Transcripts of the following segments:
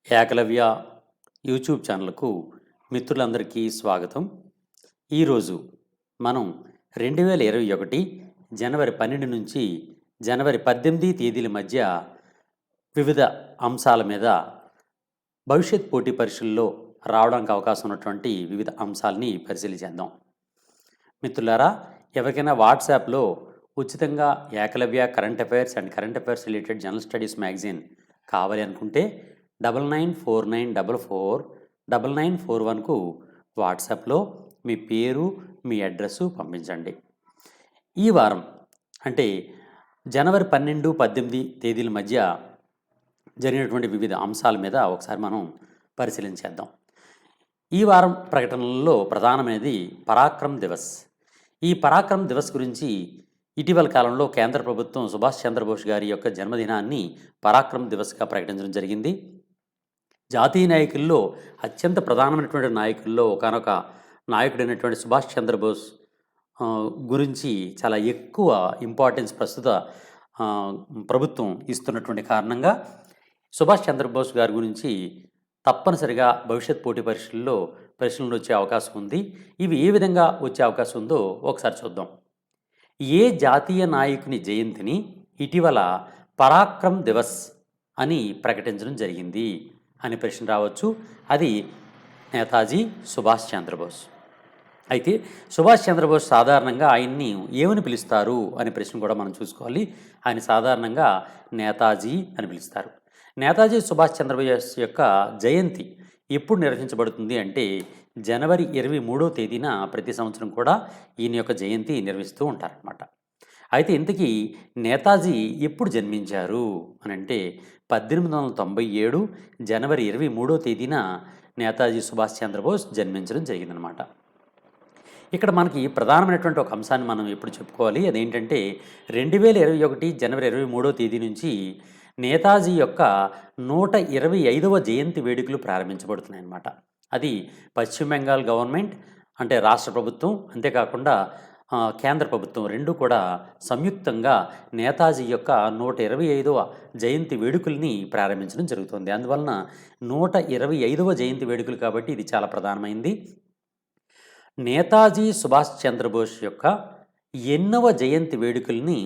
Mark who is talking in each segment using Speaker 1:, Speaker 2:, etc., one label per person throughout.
Speaker 1: Eklavya YouTube ఛానల్కు మిత్రులందరికీ స్వాగతం. ఈరోజు మనం 2021 జనవరి 12 నుంచి జనవరి 18 తేదీల మధ్య వివిధ అంశాల మీద భవిష్యత్ పోటీ పరీక్షల్లో రావడానికి అవకాశం ఉన్నటువంటి వివిధ అంశాలని పరిశీలించేద్దాం. మిత్రులారా, ఎవరికైనా వాట్సాప్లో ఉచితంగా Ekalavya current affairs and current affairs related general studies magazine కావాలి అనుకుంటే 9949449941కు వాట్సాప్లో మీ పేరు, మీ అడ్రస్సు పంపించండి. ఈ వారం అంటే జనవరి 12, 18 తేదీల మధ్య జరిగినటువంటి వివిధ అంశాల మీద ఒకసారి మనం పరిశీలించేద్దాం. ఈ వారం ప్రకటనలలో ప్రధానమైనది పరాక్రమ్ దివస్. ఈ పరాక్రమ్ దివస్ గురించి ఇటీవల కాలంలో కేంద్ర ప్రభుత్వం సుభాష్ చంద్రబోస్ గారి యొక్క జన్మదినాన్ని పరాక్రమ్ దివస్గా ప్రకటించడం జరిగింది. జాతీయ నాయకుల్లో అత్యంత ప్రధానమైనటువంటి నాయకుల్లో ఒకనొక నాయకుడైనటువంటి సుభాష్ చంద్రబోస్ గురించి చాలా ఎక్కువ ఇంపార్టెన్స్ ప్రస్తుత ప్రభుత్వం ఇస్తున్నటువంటి కారణంగా సుభాష్ చంద్రబోస్ గారి గురించి తప్పనిసరిగా భవిష్యత్ పోటీ పరీక్షల్లో ప్రశ్నలు వచ్చే అవకాశం ఉంది. ఇవి ఏ విధంగా వచ్చే అవకాశం ఉందో ఒకసారి చూద్దాం. ఏ జాతీయ నాయకుని జయంతిని ఇటీవల పరాక్రమ్ దివస్ అని ప్రకటించడం జరిగింది అని ప్రశ్న రావచ్చు. అది నేతాజీ సుభాష్ చంద్రబోస్. అయితే సుభాష్ చంద్రబోస్ సాధారణంగా ఆయన్ని ఏమని పిలుస్తారు అనే ప్రశ్న కూడా మనం చూసుకోవాలి. ఆయన సాధారణంగా నేతాజీ అని పిలుస్తారు. నేతాజీ సుభాష్ చంద్రబోస్ యొక్క జయంతి ఎప్పుడు నిర్వహించబడుతుంది అంటే జనవరి 23వ తేదీన ప్రతి సంవత్సరం కూడా ఈయన యొక్క జయంతి నిర్వహిస్తూ ఉంటారనమాట. అయితే ఇంతకీ నేతాజీ ఎప్పుడు జన్మించారు అని అంటే 1897 జనవరి 23వ తేదీన నేతాజీ సుభాష్ చంద్రబోస్ జన్మించడం జరిగిందనమాట. ఇక్కడ మనకి ప్రధానమైనటువంటి ఒక అంశాన్ని మనం ఎప్పుడు చెప్పుకోవాలి. అదేంటంటే 2021 జనవరి 23వ తేదీ నుంచి నేతాజీ యొక్క 125వ జయంతి వేడుకలు ప్రారంభించబడుతున్నాయి అన్నమాట. అది పశ్చిమ బెంగాల్ గవర్నమెంట్ అంటే రాష్ట్ర ప్రభుత్వం, అంతేకాకుండా కేంద్ర ప్రభుత్వం రెండు కూడా సంయుక్తంగా నేతాజీ యొక్క 125వ జయంతి వేడుకల్ని ప్రారంభించడం జరుగుతుంది. అందువలన 125వ జయంతి వేడుకలు కాబట్టి ఇది చాలా ప్రధానమైంది. నేతాజీ సుభాష్ చంద్రబోస్ యొక్క ఎన్నవ జయంతి వేడుకల్ని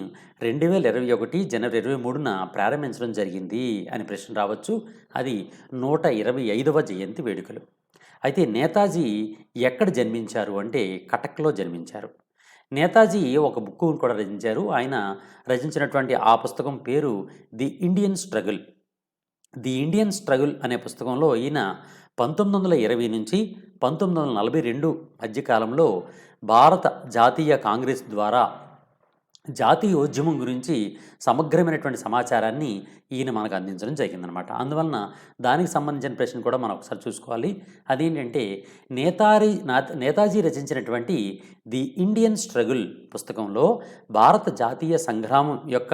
Speaker 1: 2021 జనవరి 23న ప్రారంభించడం జరిగింది అని ప్రశ్న రావచ్చు. అది 125వ జయంతి వేడుకలు. అయితే నేతాజీ ఎక్కడ జన్మించారు అంటే కటక్లో జన్మించారు. నేతాజీ ఒక బుక్ కూడా రచించారు. ఆయన రచించినటువంటి ఆ పుస్తకం పేరు ది ఇండియన్ స్ట్రగుల్ అనే పుస్తకంలో ఈయన 1920 నుంచి 1942 మధ్యకాలంలో భారత జాతీయ కాంగ్రెస్ ద్వారా జాతీయ ఉద్యమం గురించి సమగ్రమైనటువంటి సమాచారాన్ని ఈయన మనకు అందించడం జరిగిందనమాట. అందువలన దానికి సంబంధించిన ప్రశ్న కూడా మనం ఒకసారి చూసుకోవాలి. అదేంటంటే నేతాజీ రచించినటువంటి ది ఇండియన్ స్ట్రగుల్ పుస్తకంలో భారత జాతీయ సంగ్రామం యొక్క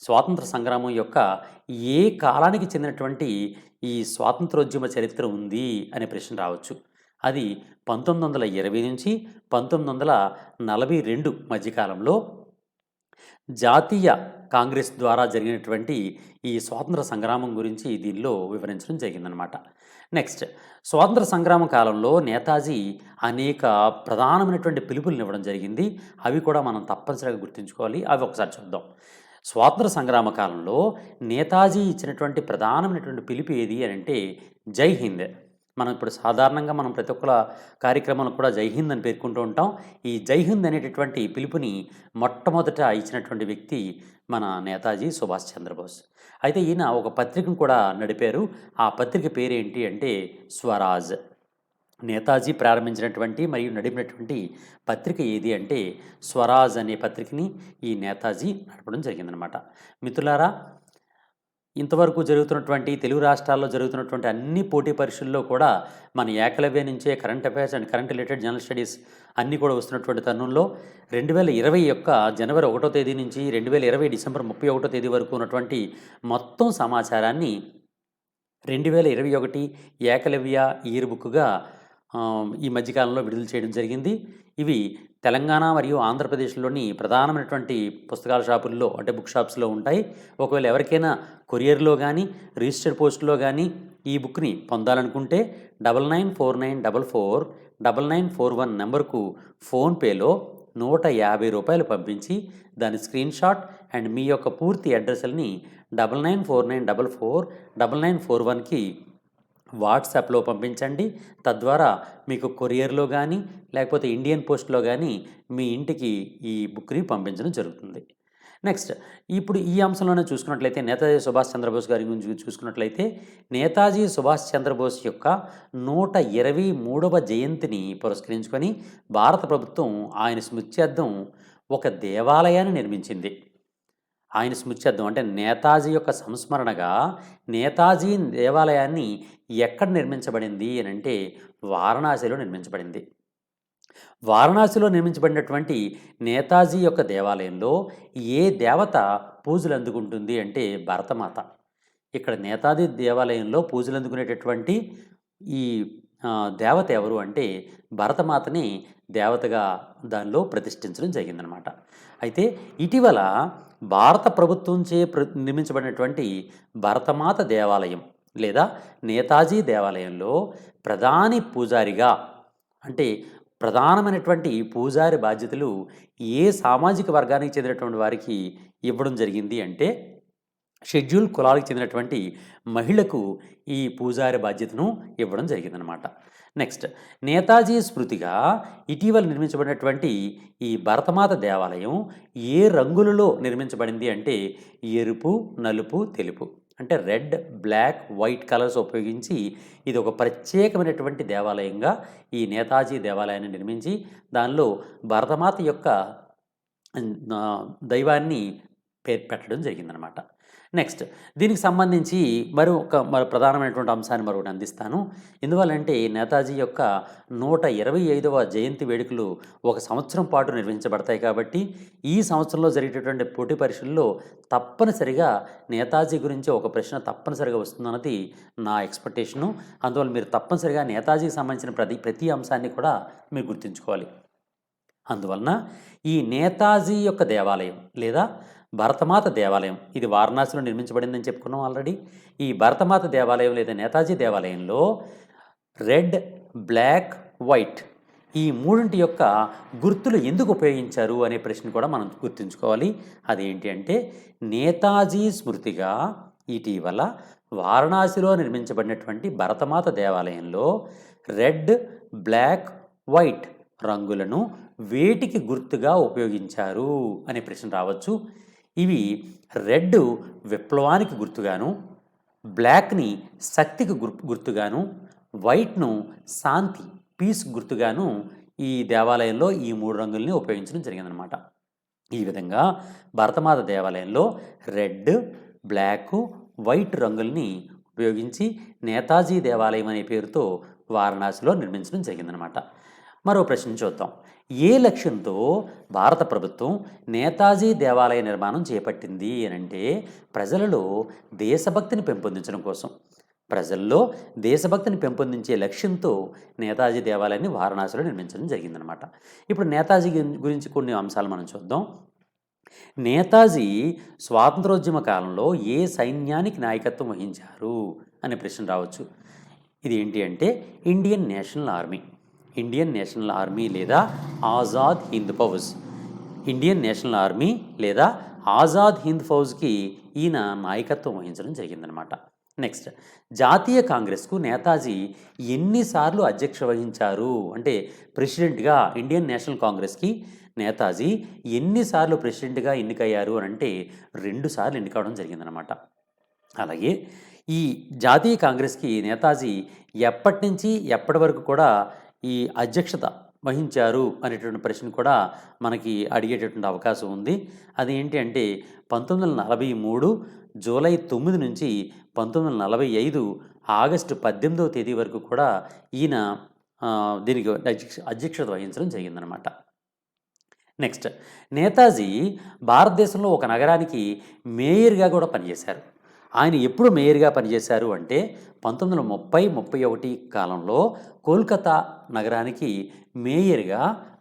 Speaker 1: స్వాతంత్ర సంగ్రామం యొక్క ఏ కాలానికి చెందినటువంటి ఈ స్వాతంత్రోద్యమ చరిత్ర ఉంది అనే ప్రశ్న రావచ్చు. అది 1920 నుంచి 1942 మధ్యకాలంలో జాతీయ కాంగ్రెస్ ద్వారా జరిగినటువంటి ఈ స్వాతంత్ర సంగ్రామం గురించి దీనిలో వివరించడం జరిగిందనమాట. నెక్స్ట్, స్వాతంత్ర సంగ్రామ కాలంలో నేతాజీ అనేక ప్రధానమైనటువంటి పిలుపులను ఇవ్వడం జరిగింది. అవి కూడా మనం తప్పనిసరిగా గుర్తుంచుకోవాలి. అవి ఒకసారి చూద్దాం. స్వాతంత్ర సంగ్రామ కాలంలో నేతాజీ ఇచ్చినటువంటి ప్రధానమైనటువంటి పిలుపు ఏది అని అంటే జై హింద్. మనం ఇప్పుడు సాధారణంగా మనం ప్రతి ఒక్క కార్యక్రమంలో కూడా జై హింద్ అని పేర్కొంటూ ఉంటాం. ఈ జై హింద్ అనేటటువంటి పిలుపుని మొట్టమొదట ఇచ్చినటువంటి వ్యక్తి మన నేతాజీ సుభాష్ చంద్రబోస్. అయితే ఈయన ఒక పత్రికను కూడా నడిపారు. ఆ పత్రిక పేరేంటి అంటే స్వరాజ్. నేతాజీ ప్రారంభించినటువంటి మరియు నడిపినటువంటి పత్రిక ఏది అంటే స్వరాజ్ అనే పత్రికని ఈ నేతాజీ నడపడం జరిగిందనమాట. మిత్రులారా, ఇంతవరకు జరుగుతున్నటువంటి తెలుగు రాష్ట్రాల్లో జరుగుతున్నటువంటి అన్ని పోటీ పరీక్షల్లో కూడా మన ఏకలవ్య నుంచే current affairs and current related general studies అన్నీ కూడా వస్తున్నటువంటి తరుణంలో 2020 యొక్క జనవరి 1వ తేదీ నుంచి 2020 డిసెంబర్ 31వ తేదీ వరకు ఉన్నటువంటి మొత్తం సమాచారాన్ని 2021 ఏకలవ్య ఇయర్ బుక్గా ఈ మధ్యకాలంలో విడుదల చేయడం జరిగింది. ఇవి తెలంగాణ మరియు ఆంధ్రప్రదేశ్లోని ప్రధానమైనటువంటి పుస్తకాల షాపుల్లో అంటే బుక్ షాప్స్లో ఉంటాయి. ఒకవేళ ఎవరికైనా కొరియర్లో కానీ రిజిస్టర్డ్ పోస్ట్లో కానీ ఈ బుక్ని పొందాలనుకుంటే 9949449941 నెంబర్కు ఫోన్పేలో ₹150 పంపించి దాని స్క్రీన్షాట్ అండ్ మీ యొక్క పూర్తి అడ్రస్ని 9949449941కి వాట్సాప్లో పంపించండి. తద్వారా మీకు కొరియర్లో కానీ లేకపోతే ఇండియన్ పోస్ట్లో కానీ మీ ఇంటికి ఈ బుక్ని పంపించడం జరుగుతుంది. నెక్స్ట్, ఇప్పుడు ఈ అంశంలోనే చూసుకున్నట్లయితే నేతాజీ సుభాష్ చంద్రబోస్ గారి గురించి చూసుకున్నట్లయితే నేతాజీ సుభాష్ చంద్రబోస్ యొక్క 123వ జయంతిని పురస్కరించుకొని భారత ప్రభుత్వం ఆయన స్మృత్యర్థం ఒక దేవాలయాన్ని నిర్మించింది. ఆయన స్మృత్యర్థం అంటే నేతాజీ యొక్క సంస్మరణగా నేతాజీ దేవాలయాన్ని ఎక్కడ నిర్మించబడింది అని అంటే వారణాసిలో నిర్మించబడింది. వారణాసిలో నిర్మించబడినటువంటి నేతాజీ యొక్క దేవాలయంలో ఏ దేవత పూజలు అందుకుంటుంది అంటే భరతమాత. ఇక్కడ నేతాజీ దేవాలయంలో పూజలు అందుకునేటటువంటి ఈ దేవత ఎవరు అంటే భరతమాతని దేవతగా దానిలో ప్రతిష్ఠించడం జరిగిందనమాట. అయితే ఇటీవల భారత ప్రభుత్వంచే నిర్మించబడినటువంటి భరతమాత దేవాలయం లేదా నేతాజీ దేవాలయంలో ప్రధాని పూజారిగా అంటే ప్రధానమైనటువంటి పూజారి బాధ్యతలు ఏ సామాజిక వర్గానికి చెందినటువంటి వారికి ఇవ్వడం జరిగింది అంటే షెడ్యూల్ కులాలకు చెందినటువంటి మహిళకు ఈ పూజారి బాధ్యతను ఇవ్వడం జరిగిందనమాట. నెక్స్ట్, నేతాజీ స్మృతిగా ఇటీవల నిర్మించబడినటువంటి ఈ భరతమాత దేవాలయం ఏ రంగులలో నిర్మించబడింది అంటే ఎరుపు, నలుపు, తెలుపు అంటే రెడ్, బ్లాక్, వైట్ కలర్స్ ఉపయోగించి ఇది ఒక ప్రత్యేకమైనటువంటి దేవాలయంగా ఈ నేతాజీ దేవాలయాన్ని నిర్మించి దానిలో భరతమాత యొక్క దైవాన్ని పేరు పెట్టడం జరిగిందనమాట. నెక్స్ట్, దీనికి సంబంధించి మరో ప్రధానమైనటువంటి అంశాన్ని మరొకటి అందిస్తాను. ఎందువల్లంటే నేతాజీ యొక్క 125వ జయంతి వేడుకలు ఒక సంవత్సరం పాటు నిర్వహించబడతాయి కాబట్టి ఈ సంవత్సరంలో జరిగేటటువంటి పోటీ పరీక్షల్లో తప్పనిసరిగా నేతాజీ గురించి ఒక ప్రశ్న తప్పనిసరిగా వస్తుందన్నది నా ఎక్స్పెక్టేషను. అందువల్ల మీరు తప్పనిసరిగా నేతాజీకి సంబంధించిన ప్రతి అంశాన్ని కూడా మీరు గుర్తుంచుకోవాలి. అందువలన ఈ నేతాజీ యొక్క దేవాలయం లేదా భరతమాత దేవాలయం ఇది వారణాసిలో నిర్మించబడిందని చెప్పుకున్నాం ఆల్రెడీ. ఈ భరతమాత దేవాలయం లేదా నేతాజీ దేవాలయంలో రెడ్, బ్లాక్, వైట్ ఈ మూడింటి యొక్క గుర్తులు ఎందుకు ఉపయోగించారు అనే ప్రశ్న కూడా మనం గుర్తుంచుకోవాలి. అదేంటి అంటే నేతాజీ స్మృతిగా ఇటీవల వారణాసిలో నిర్మించబడినటువంటి భరతమాత దేవాలయంలో రెడ్, బ్లాక్, వైట్ రంగులను వేటికి గుర్తుగా ఉపయోగించారు అనే ప్రశ్న రావచ్చు. ఇవి రెడ్ విప్లవానికి గుర్తుగాను, బ్లాక్ని శక్తికి గుర్తుగాను, వైట్ను శాంతి పీస్ గుర్తుగాను ఈ దేవాలయంలో ఈ 3 రంగుల్ని ఉపయోగించడం జరిగిందనమాట. ఈ విధంగా భరతమాత దేవాలయంలో రెడ్, బ్లాక్, వైట్ రంగుల్ని ఉపయోగించి నేతాజీ దేవాలయం అనే పేరుతో వారణాసిలో నిర్మించడం జరిగిందనమాట. మరో ప్రశ్న చూద్దాం. ఏ లక్ష్యంతో భారత ప్రభుత్వం నేతాజీ దేవాలయ నిర్మాణం చేపట్టింది అని అంటే ప్రజలలో దేశభక్తిని పెంపొందించడం కోసం. ప్రజల్లో దేశభక్తిని పెంపొందించే లక్ష్యంతో నేతాజీ దేవాలయాన్ని వారణాసిలో నిర్మించడం జరిగిందనమాట. ఇప్పుడు నేతాజీ గురించి కొన్ని అంశాలు మనం చూద్దాం. నేతాజీ స్వాతంత్రోద్యమ కాలంలో ఏ సైన్యానికి నాయకత్వం వహించారు అనే ప్రశ్న రావచ్చు. ఇది ఏంటి అంటే Indian National Army. Indian National Army లేదా Azad Hind Fauj. Indian National Army లేదా ఆజాద్ హింద్ ఫౌజ్కి ఈయన నాయకత్వం వహించడం జరిగిందనమాట. నెక్స్ట్, జాతీయ కాంగ్రెస్కు నేతాజీ ఎన్నిసార్లు అధ్యక్ష వహించారు అంటే ప్రెసిడెంట్గా ఇండియన్ నేషనల్ కాంగ్రెస్కి నేతాజీ ఎన్నిసార్లు ప్రెసిడెంట్గా ఎన్నికయ్యారు అని అంటే 2 సార్లు ఎన్నికవడం జరిగిందనమాట. అలాగే ఈ జాతీయ కాంగ్రెస్కి నేతాజీ ఎప్పటి నుంచి ఎప్పటి వరకు కూడా ఈ అధ్యక్షత వహించారు అనేటువంటి ప్రశ్న కూడా మనకి అడిగేటటువంటి అవకాశం ఉంది. అది ఏంటి అంటే 1943 జూలై 9 నుంచి 1945 ఆగస్టు 18వ తేదీ వరకు కూడా ఈయన దీనికి అధ్యక్షత వహించడం జరిగిందనమాట. నెక్స్ట్, నేతాజీ భారతదేశంలో ఒక నగరానికి మేయర్గా కూడా పనిచేశారు. ఆయన ఎప్పుడు మేయర్గా పనిచేశారు అంటే 1930-31 కాలంలో కోల్కతా నగరానికి మేయర్గా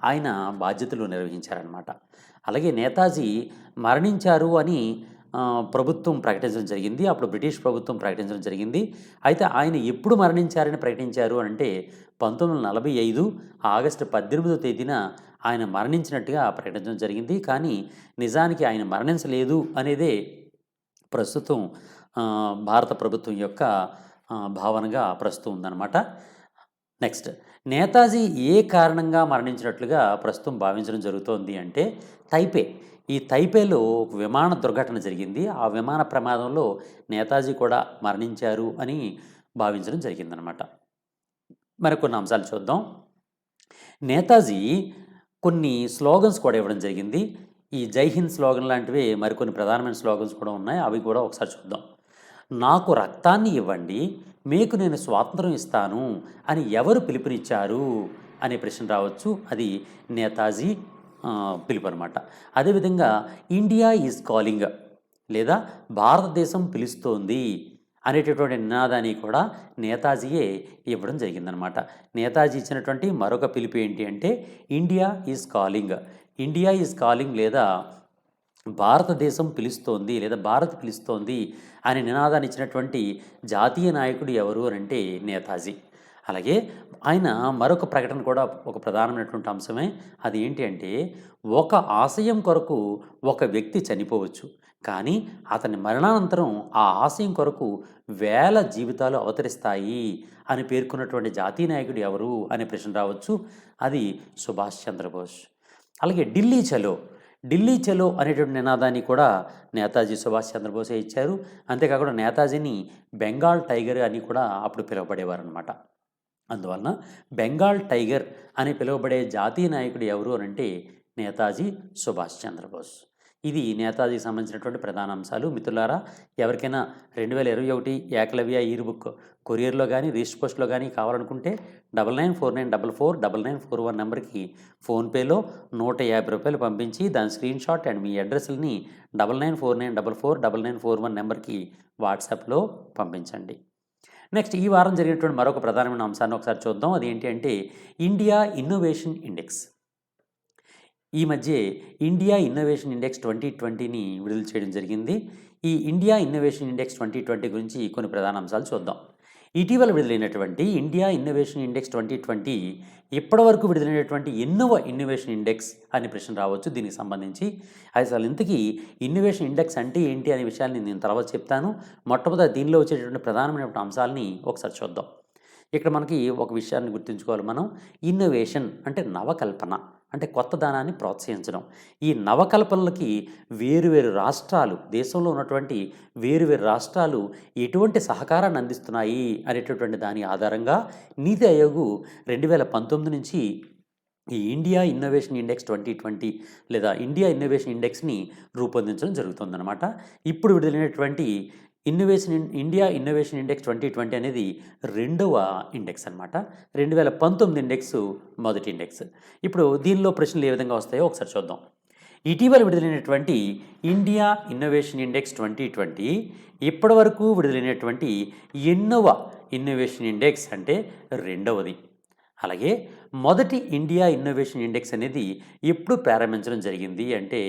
Speaker 1: ఆయన బాధ్యతలు నిర్వహించారనమాట. అలాగే నేతాజీ మరణించారు అని ప్రభుత్వం ప్రకటించడం జరిగింది. అప్పుడు బ్రిటిష్ ప్రభుత్వం ప్రకటించడం జరిగింది. అయితే ఆయన ఎప్పుడు మరణించారని ప్రకటించారు అంటే 1945 ఆగస్టు 18వ తేదీన ఆయన మరణించినట్టుగా ప్రకటించడం జరిగింది. కానీ నిజానికి ఆయన మరణించలేదు అనేదే ప్రస్తుతం భారత ప్రభుత్వం యొక్క భావనగా ప్రస్తుతం ఉందన్నమాట. నెక్స్ట్, నేతాజీ ఏ కారణంగా మరణించినట్లుగా ప్రస్తుతం భావించడం జరుగుతోంది అంటే తైపే. ఈ తైపేలో ఒక విమాన దుర్ఘటన జరిగింది. ఆ విమాన ప్రమాదంలో నేతాజీ కూడా మరణించారు అని భావించడం జరిగిందనమాట. మరికొన్ని అంశాలు చూద్దాం. నేతాజీ కొన్ని స్లోగన్స్ కూడా ఇవ్వడం జరిగింది. ఈ జై హింద్ స్లోగన్ లాంటివి మరికొన్ని ప్రధానమైన స్లోగన్స్ కూడా ఉన్నాయి. అవి కూడా ఒకసారి చూద్దాం. నాకు రక్తాన్ని ఇవ్వండి, మీకు నేను స్వాతంత్రం ఇస్తాను అని ఎవరు పిలుపునిచ్చారు అనే ప్రశ్న రావచ్చు. అది నేతాజీ పిలుపు అనమాట. అదేవిధంగా ఇండియా ఈజ్ కాలింగ్ లేదా భారతదేశం పిలుస్తోంది అనేటటువంటి నినాదాన్ని కూడా నేతాజీయే ఇవ్వడం జరిగిందనమాట. నేతాజీ ఇచ్చినటువంటి మరొక పిలుపు ఏంటి అంటే India is calling. India is calling లేదా భారతదేశం పిలుస్తోంది లేదా భారత్ పిలుస్తోంది అనే నినాదాన్ని ఇచ్చినటువంటి జాతీయ నాయకుడు ఎవరు అని అంటే నేతాజీ. అలాగే ఆయన మరొక ప్రకటన కూడా ఒక ప్రధానమైనటువంటి అంశమే. అది ఏంటి అంటే ఒక ఆశయం కొరకు ఒక వ్యక్తి చనిపోవచ్చు, కానీ అతని మరణానంతరం ఆ ఆశయం కొరకు వేల జీవితాలు అవతరిస్తాయి అని పేర్కొన్నటువంటి జాతీయ నాయకుడు ఎవరు అనే ప్రశ్న రావచ్చు. అది సుభాష్ చంద్రబోస్. అలాగే ఢిల్లీ చలో, ఢిల్లీ చలో అనేటువంటి నినాదాన్ని కూడా నేతాజీ సుభాష్ చంద్రబోసే ఇచ్చారు. అంతేకాకుండా నేతాజీని బెంగాల్ టైగర్ అని కూడా అప్పుడు పిలువబడేవారు అనమాట. అందువలన బెంగాల్ టైగర్ అని పిలువబడే జాతీయ నాయకుడు ఎవరు అని అంటే నేతాజీ సుభాష్ చంద్రబోస్. ఇది నేతాజీకి సంబంధించినటువంటి ప్రధాన అంశాలు. మిత్రులారా, ఎవరికైనా 2021 ఏకలవ్య ఇయర్ బుక్ కొరియర్లో కానీ రిజిస్టర్ పోస్ట్లో కానీ కావాలనుకుంటే 9949449941 నెంబర్కి ఫోన్పేలో ₹150 పంపించి దాని స్క్రీన్ షాట్ అండ్ మీ అడ్రస్ని 9949449941 నెంబర్కి వాట్సాప్లో పంపించండి. నెక్స్ట్, ఈ వారం జరిగినటువంటి మరొక ప్రధానమైన అంశాన్ని ఒకసారి చూద్దాం. అది ఏంటి అంటే ఇండియా ఇన్నోవేషన్ ఇండెక్స్. ఈ మధ్య ఇండియా ఇన్నోవేషన్ ఇండెక్స్ 2020ని విడుదల చేయడం జరిగింది. ఈ ఇండియా ఇన్నోవేషన్ ఇండెక్స్ 2020 గురించి కొన్ని ప్రధాన అంశాలు చూద్దాం. ఇటీవల విడుదలైనటువంటి ఇండియా ఇన్నోవేషన్ ఇండెక్స్ 2020 ఇప్పటివరకు విడుదలైనటువంటి ఎన్నవ ఇన్నోవేషన్ ఇండెక్స్ అనే ప్రశ్న రావచ్చు. దీనికి సంబంధించి అసలు ఇంతకీ ఇన్నోవేషన్ ఇండెక్స్ అంటే ఏంటి అనే విషయాన్ని నేను తర్వాత చెప్తాను. మొట్టమొదటి దీనిలో వచ్చేటటువంటి ప్రధానమైనటువంటి అంశాలని ఒకసారి చూద్దాం. ఇక్కడ మనకి ఒక విషయాన్ని గుర్తుంచుకోవాలి మనం. ఇన్నోవేషన్ అంటే నవకల్పన, అంటే కొత్త దానాన్ని ప్రోత్సహించడం. ఈ నవకల్పనలకి వేరువేరు రాష్ట్రాలు, దేశంలో ఉన్నటువంటి వేరువేరు రాష్ట్రాలు ఎటువంటి సహకారాన్ని అందిస్తున్నాయి అనేటటువంటి దాని ఆధారంగా నీతి ఆయోగ్ 2019 నుంచి ఈ ఇండియా ఇన్నోవేషన్ ఇండెక్స్ 2020 లేదా ఇండియా ఇన్నోవేషన్ ఇండెక్స్ని రూపొందించడం జరుగుతుందన్నమాట. ఇప్పుడు విడుదలైనటువంటి ఇండియా ఇన్నోవేషన్ ఇండెక్స్ 2020 అనేది రెండవ ఇండెక్స్ అనమాట. 2019 ఇండెక్స్ మొదటి ఇండెక్స్. ఇప్పుడు దీనిలో ప్రశ్నలు ఏ విధంగా వస్తాయో ఒకసారి చూద్దాం. ఇటీవల విడుదలైనటువంటి ఇండియా ఇన్నోవేషన్ ఇండెక్స్ 2020 ఇప్పటి వరకు విడుదలైనటువంటి ఎన్నవ ఇన్నోవేషన్ ఇండెక్స్ అంటే రెండవది. అలాగే మొదటి ఇండియా ఇన్నోవేషన్ ఇండెక్స్ అనేది ఎప్పుడు ప్రారంభించడం జరిగింది అంటే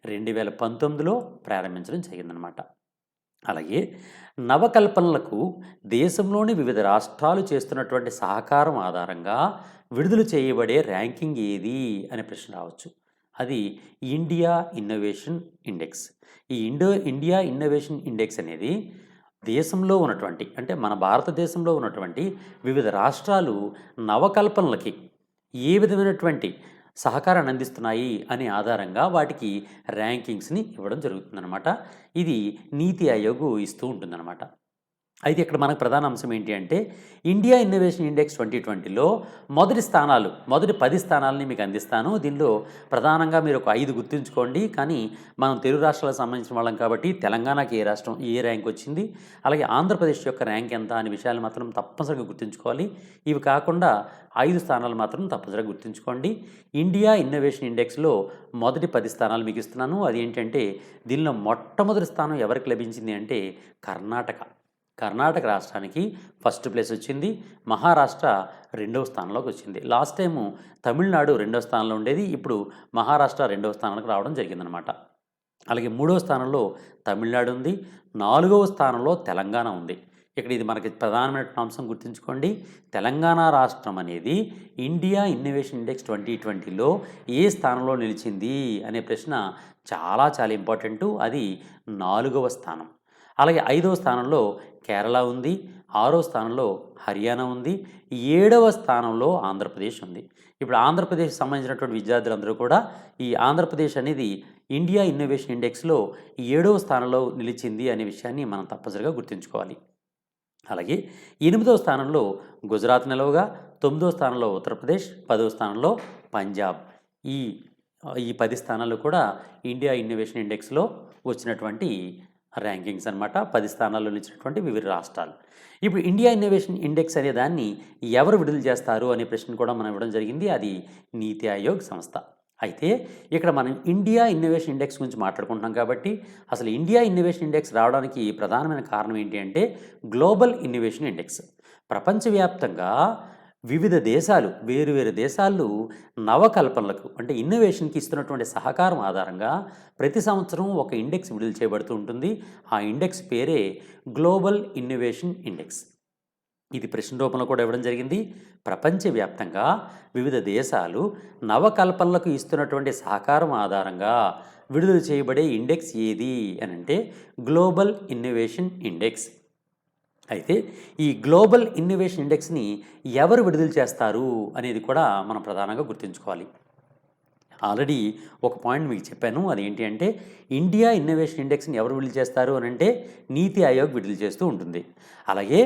Speaker 1: 2019లో ప్రారంభించడం జరిగిందనమాట. అలాగే నవకల్పనలకు దేశంలోని వివిధ రాష్ట్రాలు చేస్తున్నటువంటి సహకారం ఆధారంగా విడుదల చేయబడే ర్యాంకింగ్ ఏది అనే ప్రశ్న రావచ్చు. అది ఇండియా ఇన్నోవేషన్ ఇండెక్స్. ఈ ఇండియా ఇన్నోవేషన్ ఇండెక్స్ అనేది దేశంలో ఉన్నటువంటి, అంటే మన భారతదేశంలో ఉన్నటువంటి వివిధ రాష్ట్రాలు నవకల్పనలకి ఏ విధమైనటువంటి సహకారాన్ని అందిస్తున్నాయి అనే ఆధారంగా వాటికి ర్యాంకింగ్స్ని ఇవ్వడం జరుగుతుందన్నమాట. ఇది నీతి ఆయోగ్ ఇస్తూ ఉంటుందన్నమాట. అయితే ఇక్కడ మనకు ప్రధాన అంశం ఏంటి అంటే ఇండియా ఇన్నోవేషన్ ఇండెక్స్ 2020లో మొదటి 10 స్థానాలని మీకు అందిస్తాను. దీనిలో ప్రధానంగా మీరు ఒక 5 గుర్తుంచుకోండి. కానీ మనం తెలుగు రాష్ట్రాలకు సంబంధించిన వాళ్ళం కాబట్టి తెలంగాణకి ఏ రాష్ట్రం ఏ ర్యాంక్ వచ్చింది, అలాగే ఆంధ్రప్రదేశ్ యొక్క ర్యాంక్ ఎంత అనే విషయాలు మాత్రం తప్పనిసరిగా గుర్తుంచుకోవాలి. ఇవి కాకుండా 5 స్థానాలు మాత్రం తప్పనిసరిగా గుర్తుంచుకోండి. ఇండియా ఇన్నోవేషన్ ఇండెక్స్లో మొదటి 10 స్థానాలు మీకు ఇస్తున్నాను. అది ఏంటంటే దీనిలో మొట్టమొదటి స్థానం ఎవరికి లభించింది అంటే కర్ణాటక రాష్ట్రానికి ఫస్ట్ ప్లేస్ వచ్చింది. మహారాష్ట్ర రెండవ స్థానంలోకి వచ్చింది. లాస్ట్ టైము తమిళనాడు రెండవ స్థానంలో ఉండేది. ఇప్పుడు మహారాష్ట్ర రెండవ స్థానానికి రావడం జరిగిందనమాట. అలాగే మూడవ స్థానంలో తమిళనాడు ఉంది. నాలుగవ స్థానంలో తెలంగాణ ఉంది. ఇక్కడ ఇది మనకి ప్రధానమైన అంశం గుర్తుంచుకోండి. తెలంగాణ రాష్ట్రం అనేది ఇండియా ఇన్నోవేషన్ ఇండెక్స్ 2020లో ఏ స్థానంలో నిలిచింది అనే ప్రశ్న చాలా చాలా ఇంపార్టెంటు. అది 4వ స్థానం. అలాగే 5వ స్థానంలో కేరళ ఉంది. 6వ స్థానంలో హర్యానా ఉంది. 7వ స్థానంలో ఆంధ్రప్రదేశ్ ఉంది. ఇప్పుడు ఆంధ్రప్రదేశ్ సంబంధించినటువంటి విద్యార్థులందరూ కూడా ఈ ఆంధ్రప్రదేశ్ అనేది ఇండియా ఇన్నోవేషన్ ఇండెక్స్లో 7వ స్థానంలో నిలిచింది అనే విషయాన్ని మనం తప్పనిసరిగా గుర్తుంచుకోవాలి. అలాగే 8వ స్థానంలో గుజరాత్ నిలవగా, 9వ స్థానంలో ఉత్తరప్రదేశ్, 10వ స్థానంలో పంజాబ్. ఈ ఈ 10 స్థానాలు కూడా ఇండియా ఇన్నోవేషన్ ఇండెక్స్లో వచ్చినటువంటి ర్యాంకింగ్స్ అనమాట. 10 స్థానాల్లో నిలిచినటువంటి వివిధ రాష్ట్రాలు. ఇప్పుడు ఇండియా ఇన్నోవేషన్ ఇండెక్స్ అనే దాన్ని ఎవరు విడుదల చేస్తారు అనే ప్రశ్న కూడా మనం ఇవ్వడం జరిగింది. అది నీతి ఆయోగ్ సంస్థ. అయితే ఇక్కడ మనం ఇండియా ఇన్నోవేషన్ ఇండెక్స్ గురించి మాట్లాడుకుంటున్నాం కాబట్టి అసలు ఇండియా ఇన్నోవేషన్ ఇండెక్స్ రావడానికి ప్రధానమైన కారణం ఏంటి అంటే గ్లోబల్ ఇన్నోవేషన్ ఇండెక్స్. ప్రపంచవ్యాప్తంగా వివిధ దేశాలు వేరు దేశాలు నవకల్పనలకు అంటే ఇన్నోవేషన్కి ఇస్తున్నటువంటి సహకారం ఆధారంగా ప్రతి సంవత్సరం ఒక ఇండెక్స్ విడుదల చేయబడుతూ ఉంటుంది. ఆ ఇండెక్స్ పేరే గ్లోబల్ ఇన్నోవేషన్ ఇండెక్స్. ఇది ప్రశ్న రూపంలో కూడా ఇవ్వడం జరిగింది. ప్రపంచవ్యాప్తంగా వివిధ దేశాలు నవకల్పనలకు ఇస్తున్నటువంటి సహకారం ఆధారంగా విడుదల చేయబడే ఇండెక్స్ ఏది అని అంటే గ్లోబల్ ఇన్నోవేషన్ ఇండెక్స్. అయితే ఈ గ్లోబల్ ఇన్నోవేషన్ ఇండెక్స్ని ఎవరు విడుదల చేస్తారు అనేది కూడా మనం ప్రధానంగా గుర్తుంచుకోవాలి. ఆల్రెడీ ఒక పాయింట్ మీకు చెప్పాను. అదేంటి అంటే ఇండియా ఇన్నోవేషన్ ఇండెక్స్ని ఎవరు విడుదల చేస్తారు అని అంటే నీతి ఆయోగ్ విడుదల చేస్తూ ఉంటుంది. అలాగే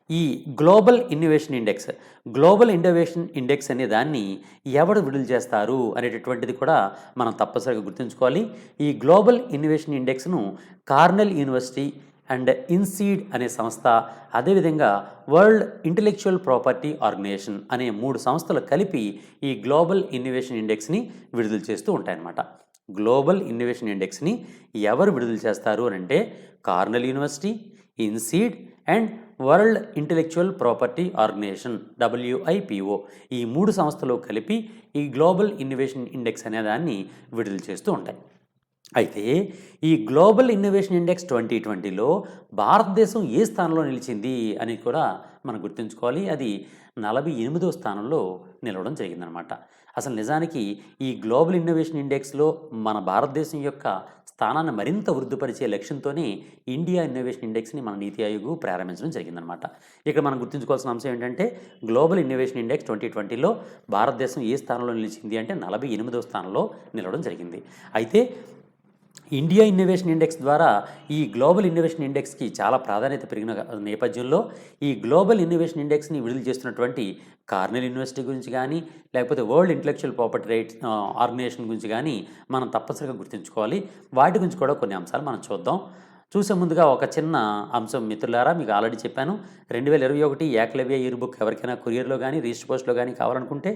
Speaker 1: ఈ గ్లోబల్ ఇన్నోవేషన్ ఇండెక్స్ అనే దాన్ని ఎవరు విడుదల చేస్తారు అనేటటువంటిది కూడా మనం తప్పనిసరిగా గుర్తుంచుకోవాలి. ఈ గ్లోబల్ ఇన్నోవేషన్ ఇండెక్స్ను కార్నెల్ యూనివర్సిటీ అండ్ ఇన్సీడ్ అనే సంస్థ, అదేవిధంగా వరల్డ్ ఇంటెలెక్చువల్ ప్రాపర్టీ ఆర్గనైజేషన్ అనే 3 సంస్థలు కలిపి ఈ గ్లోబల్ ఇన్నోవేషన్ ఇండెక్స్ని విడుదల చేస్తూ ఉంటాయన్నమాట. గ్లోబల్ ఇన్నోవేషన్ ఇండెక్స్ని ఎవరు విడుదల చేస్తారు అని అంటే Cornell university, INSEAD and world intellectual property organisation WIPO ఈ 3 సంస్థలు కలిపి ఈ గ్లోబల్ ఇన్నోవేషన్ ఇండెక్స్ అనే దాన్ని విడుదల చేస్తూ ఉంటాయి. అయితే ఈ గ్లోబల్ ఇన్నోవేషన్ ఇండెక్స్ 2020లో భారతదేశం ఏ స్థానంలో నిలిచింది అని కూడా మనం గుర్తుంచుకోవాలి. అది 48వ స్థానంలో నిలవడం జరిగిందనమాట. అసలు నిజానికి ఈ గ్లోబల్ ఇన్నోవేషన్ ఇండెక్స్లో మన భారతదేశం యొక్క స్థానాన్ని మరింత వృద్ధిపరిచే లక్ష్యంతోనే ఇండియా ఇన్నోవేషన్ ఇండెక్స్ని మన నీతి ఆయోగ్ ప్రారంభించడం జరిగిందనమాట. ఇక్కడ మనం గుర్తుంచుకోవాల్సిన అంశం ఏంటంటే గ్లోబల్ ఇన్నోవేషన్ ఇండెక్స్ 2020లో భారతదేశం ఏ స్థానంలో నిలిచింది అంటే 48వ స్థానంలో నిలవడం జరిగింది. అయితే ఇండియా ఇన్నోవేషన్ ఇండెక్స్ ద్వారా ఈ గ్లోబల్ ఇన్నోవేషన్ ఇండెక్స్కి చాలా ప్రాధాన్యత పెరిగిన నేపథ్యంలో ఈ గ్లోబల్ ఇన్నోవేషన్ ఇండెక్స్ని విడుదల చేస్తున్నటువంటి కార్నెల్ యూనివర్సిటీ గురించి కానీ లేకపోతే world intellectual property rights organisation గురించి కానీ మనం తప్పనిసరిగా గుర్తుంచుకోవాలి. వాటి గురించి కూడా కొన్ని అంశాలు మనం చూద్దాం. చూసే ముందుగా ఒక చిన్న అంశం మిత్రులారా, మీకు ఆల్రెడీ చెప్పాను. 2021 ఏకలవ్య ఇయర్ బుక్ ఎవరికైనా కొరియర్లో కానీ రిజిస్టర్ పోస్ట్లో కానీ కావాలనుకుంటే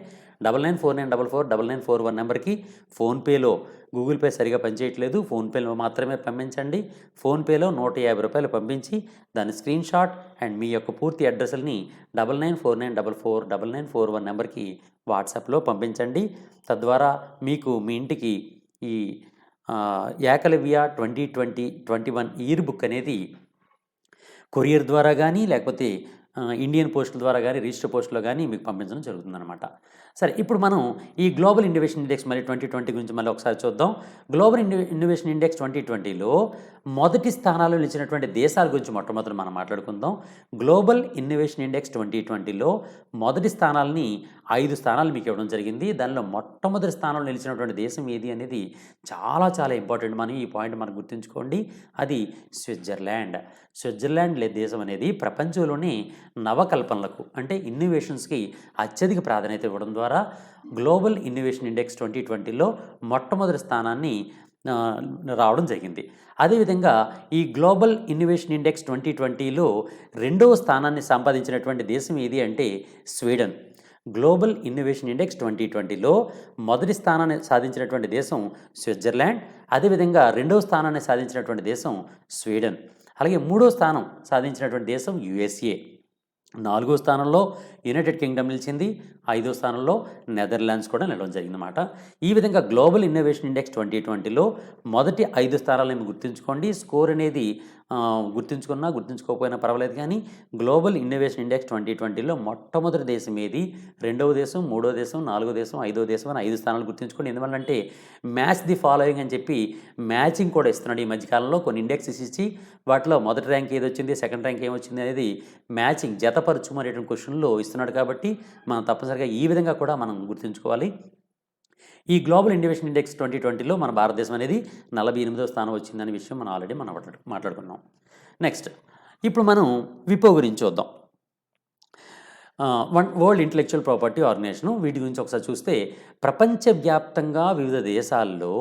Speaker 1: 9949449941 నెంబర్కి ఫోన్పేలో గూగుల్ పే సరిగా పనిచేయట్లేదు, ఫోన్పేలో మాత్రమే పంపించండి. ఫోన్పేలో 150 రూపాయలు పంపించి దాని స్క్రీన్ షాట్ అండ్ మీ యొక్క పూర్తి అడ్రస్ని 9949449941 నెంబర్కి వాట్సాప్లో పంపించండి. తద్వారా మీకు మీ ఇంటికి ఈ ఏకలవ్య 2020-21 ఇయర్ బుక్ అనేది కొరియర్ ద్వారా కానీ లేకపోతే ఇండియన్ పోస్టుల ద్వారా కానీ రిజిస్టర్ పోస్టులో కానీ మీకు పంపించడం జరుగుతుందన్నమాట. సరే, ఇప్పుడు మనం ఈ గ్లోబల్ ఇన్నోవేషన్ ఇండెక్స్ మళ్ళీ 2020 గురించి మళ్ళీ ఒకసారి చూద్దాం. గ్లోబల్ ఇన్నోవేషన్ ఇండెక్స్ 2020లో మొదటి స్థానాల్లో నిలిచినటువంటి దేశాల గురించి మొట్టమొదటి మనం మాట్లాడుకుందాం. గ్లోబల్ ఇన్నోవేషన్ ఇండెక్స్ 2020లో మొదటి స్థానాలని 5 స్థానాలు మీకు ఇవ్వడం జరిగింది. దానిలో మొట్టమొదటి స్థానంలో నిలిచినటువంటి దేశం ఏది అనేది చాలా చాలా ఇంపార్టెంట్. మనం ఈ పాయింట్ మనం గుర్తుంచుకోండి. అది స్విట్జర్లాండ్. స్విట్జర్లాండ్ దేశం అనేది ప్రపంచంలోనే నవకల్పనలకు అంటే ఇన్నోవేషన్స్కి అత్యధిక ప్రాధాన్యత ఇవ్వడం ద్వారా గ్లోబల్ ఇన్నోవేషన్ ఇండెక్స్ 2020లో మొట్టమొదటి స్థానాన్ని రావడం జరిగింది. అదేవిధంగా ఈ గ్లోబల్ ఇన్నోవేషన్ ఇండెక్స్ 2020లో 2వ స్థానాన్ని సంపాదించినటువంటి దేశం ఏది అంటే స్వీడన్. గ్లోబల్ ఇన్నోవేషన్ ఇండెక్స్ 2020లో మొదటి స్థానాన్ని సాధించినటువంటి దేశం స్విట్జర్లాండ్, అదేవిధంగా 2వ స్థానాన్ని సాధించినటువంటి దేశం స్వీడన్, అలాగే 3వ స్థానం సాధించినటువంటి దేశం USA. నాలుగో స్థానంలో యునైటెడ్ కింగ్డమ్ నిలిచింది. ఐదో స్థానంలో నెదర్లాండ్స్ కూడా నిలవడం జరిగిందన్నమాట. ఈ విధంగా గ్లోబల్ ఇన్నోవేషన్ ఇండెక్స్ 2020లో మొదటి 5 స్థానాలను గుర్తుంచుకోండి. స్కోర్ అనేది గుర్తుంచుకున్నా గుర్తుంచుకోకపోయినా పర్వాలేదు, కానీ గ్లోబల్ ఇన్నోవేషన్ ఇండెక్స్ 2020లో మొట్టమొదటి దేశం ఏది, రెండవ దేశం, మూడో దేశం, నాలుగో దేశం, ఐదో దేశం అని 5 స్థానాలు గుర్తుంచుకోండి. ఎందువల్లంటే మ్యాచ్ ది ఫాలోయింగ్ అని చెప్పి మ్యాచింగ్ కూడా ఇస్తున్నాడు ఈ మధ్యకాలంలో. కొన్ని ఇండెక్సెస్ ఇచ్చి వాటిలో మొదటి ర్యాంక్ ఏది వచ్చింది, సెకండ్ ర్యాంక్ ఏమొచ్చింది అనేది మ్యాచింగ్ జతపరచుము అనేటువంటి క్వశ్చన్లో ఇస్తున్నాడు. కాబట్టి మనం తప్పనిసరిగా ఈ విధంగా కూడా మనం గుర్తుంచుకోవాలి. ఈ గ్లోబల్ ఇన్నోవేషన్ ఇండెక్స్ 2020లో మన భారతదేశం అనేది 48వ స్థానం వచ్చిందనే విషయం మనం ఆల్రెడీ మాట్లాడుకున్నాం. నెక్స్ట్ ఇప్పుడు మనం విపో గురించి చూద్దాం. వరల్డ్ ఇంటలెక్చువల్ ప్రాపర్టీ ఆర్గనైజేషన్, వీటి గురించి ఒకసారి చూస్తే ప్రపంచవ్యాప్తంగా వివిధ దేశాల్లో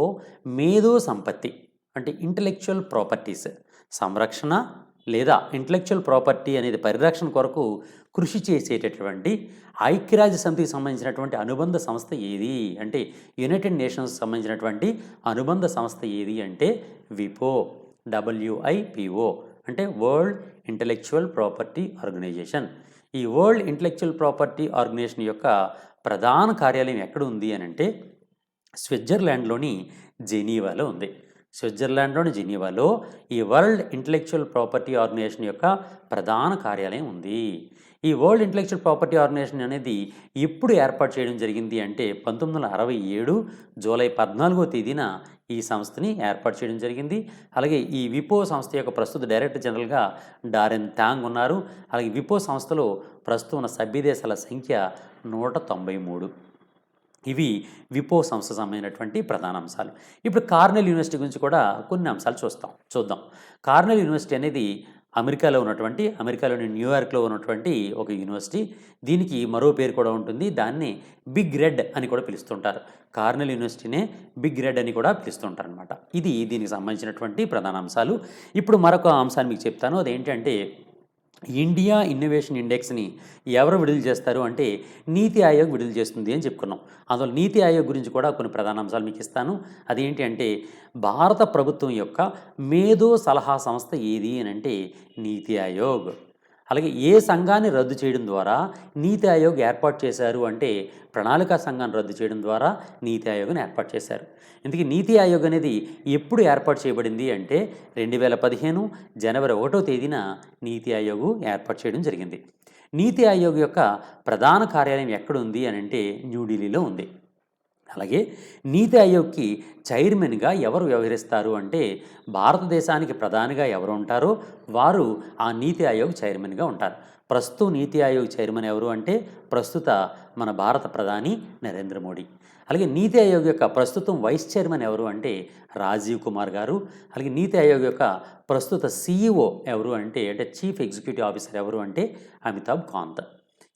Speaker 1: మేధో సంపత్తి అంటే ఇంటలెక్చువల్ ప్రాపర్టీస్ సంరక్షణ లేదా ఇంటలెక్చువల్ ప్రాపర్టీ అనేది పరిరక్షణ కొరకు కృషి చేసేటటువంటి ఐక్యరాజ్య సమితికి సంబంధించినటువంటి అనుబంధ సంస్థ ఏది అంటే యునైటెడ్ నేషన్స్ సంబంధించినటువంటి అనుబంధ సంస్థ ఏది అంటే విపో, WIPO అంటే వరల్డ్ ఇంటలెక్చువల్ ప్రాపర్టీ ఆర్గనైజేషన్. ఈ వరల్డ్ ఇంటలెక్చువల్ ప్రాపర్టీ ఆర్గనైజేషన్ యొక్క ప్రధాన కార్యాలయం ఎక్కడ ఉంది అని అంటే స్విట్జర్లాండ్లోని జెనీవాలో ఉంది. స్విట్జర్లాండ్లోని జెనీవాలో ఈ వరల్డ్ ఇంటలెక్చువల్ ప్రాపర్టీ ఆర్గనైజేషన్ యొక్క ప్రధాన కార్యాలయం ఉంది. ఈ వరల్డ్ ఇంటలెక్చువల్ ప్రాపర్టీ ఆర్గనైజేషన్ అనేది ఎప్పుడు ఏర్పాటు చేయడం జరిగింది అంటే 1967 జూలై 14వ తేదీన ఈ సంస్థని ఏర్పాటు చేయడం జరిగింది. అలాగే ఈ విపో సంస్థ యొక్క ప్రస్తుత డైరెక్టర్ జనరల్గా డారెన్ థాంగ్ ఉన్నారు. అలాగే విపో సంస్థలో ప్రస్తుతం ఉన్న సభ్య దేశాల సంఖ్య 193. ఇవి విపో సంస్థ సంబంధించినటువంటి ప్రధాన అంశాలు. ఇప్పుడు కార్నెల్ యూనివర్సిటీ గురించి కూడా కొన్ని అంశాలు చూద్దాం. కార్నెల్ యూనివర్సిటీ అనేది అమెరికాలోని న్యూయార్క్లో ఉన్నటువంటి ఒక యూనివర్సిటీ. దీనికి మరో పేరు కూడా ఉంటుంది, దాన్ని బిగ్ రెడ్ అని కూడా పిలుస్తుంటారు. కార్నెల్ యూనివర్సిటీనే బిగ్ రెడ్ అని కూడా పిలుస్తుంటారు అనమాట. ఇది దీనికి సంబంధించినటువంటి ప్రధాన అంశాలు. ఇప్పుడు మరొక అంశాన్ని మీకు చెప్తాను, అదేంటంటే ఇండియా ఇన్నోవేషన్ ఇండెక్స్ని ఎవరు విడుదల చేస్తారు అంటే నీతి ఆయోగ్ విడుదల చేస్తుంది అని చెప్పుకున్నాం. అందులో నీతి ఆయోగ్ గురించి కూడా కొన్ని ప్రధాన అంశాలు మీకు ఇస్తాను. అదేంటి అంటే భారత ప్రభుత్వం యొక్క మేధో సలహా సంస్థ ఏది అని అంటే నీతి ఆయోగ్. అలాగే ఏ సంఘాన్ని రద్దు చేయడం ద్వారా నీతి ఆయోగ్ ఏర్పాటు చేశారు అంటే ప్రణాళికా సంఘాన్ని రద్దు చేయడం ద్వారా నీతి ఆయోగ్ని ఏర్పాటు చేశారు. ఇందుకే నీతి ఆయోగ్ అనేది ఎప్పుడు ఏర్పాటు చేయబడింది అంటే 2015 జనవరి 1వ తేదీన నీతి ఆయోగ్ ఏర్పాటు చేయడం జరిగింది. నీతి ఆయోగ్ యొక్క ప్రధాన కార్యాలయం ఎక్కడ ఉంది అని అంటే న్యూఢిల్లీలో ఉంది. అలాగే నీతి ఆయోగ్కి చైర్మన్గా ఎవరు వ్యవహరిస్తారు అంటే భారతదేశానికి ప్రధానిగా ఎవరు ఉంటారో వారు ఆ నీతి ఆయోగ్ చైర్మన్గా ఉంటారు. ప్రస్తుతం నీతి ఆయోగ్ చైర్మన్ ఎవరు అంటే ప్రస్తుత మన భారత ప్రధాని నరేంద్ర మోడీ. అలాగే నీతి ఆయోగ్ యొక్క ప్రస్తుతం వైస్ చైర్మన్ ఎవరు అంటే రాజీవ్ కుమార్ గారు. అలాగే నీతి ఆయోగ్ యొక్క ప్రస్తుత CEO ఎవరు అంటే చీఫ్ ఎగ్జిక్యూటివ్ ఆఫీసర్ ఎవరు అంటే అమితాబ్ కాంత్.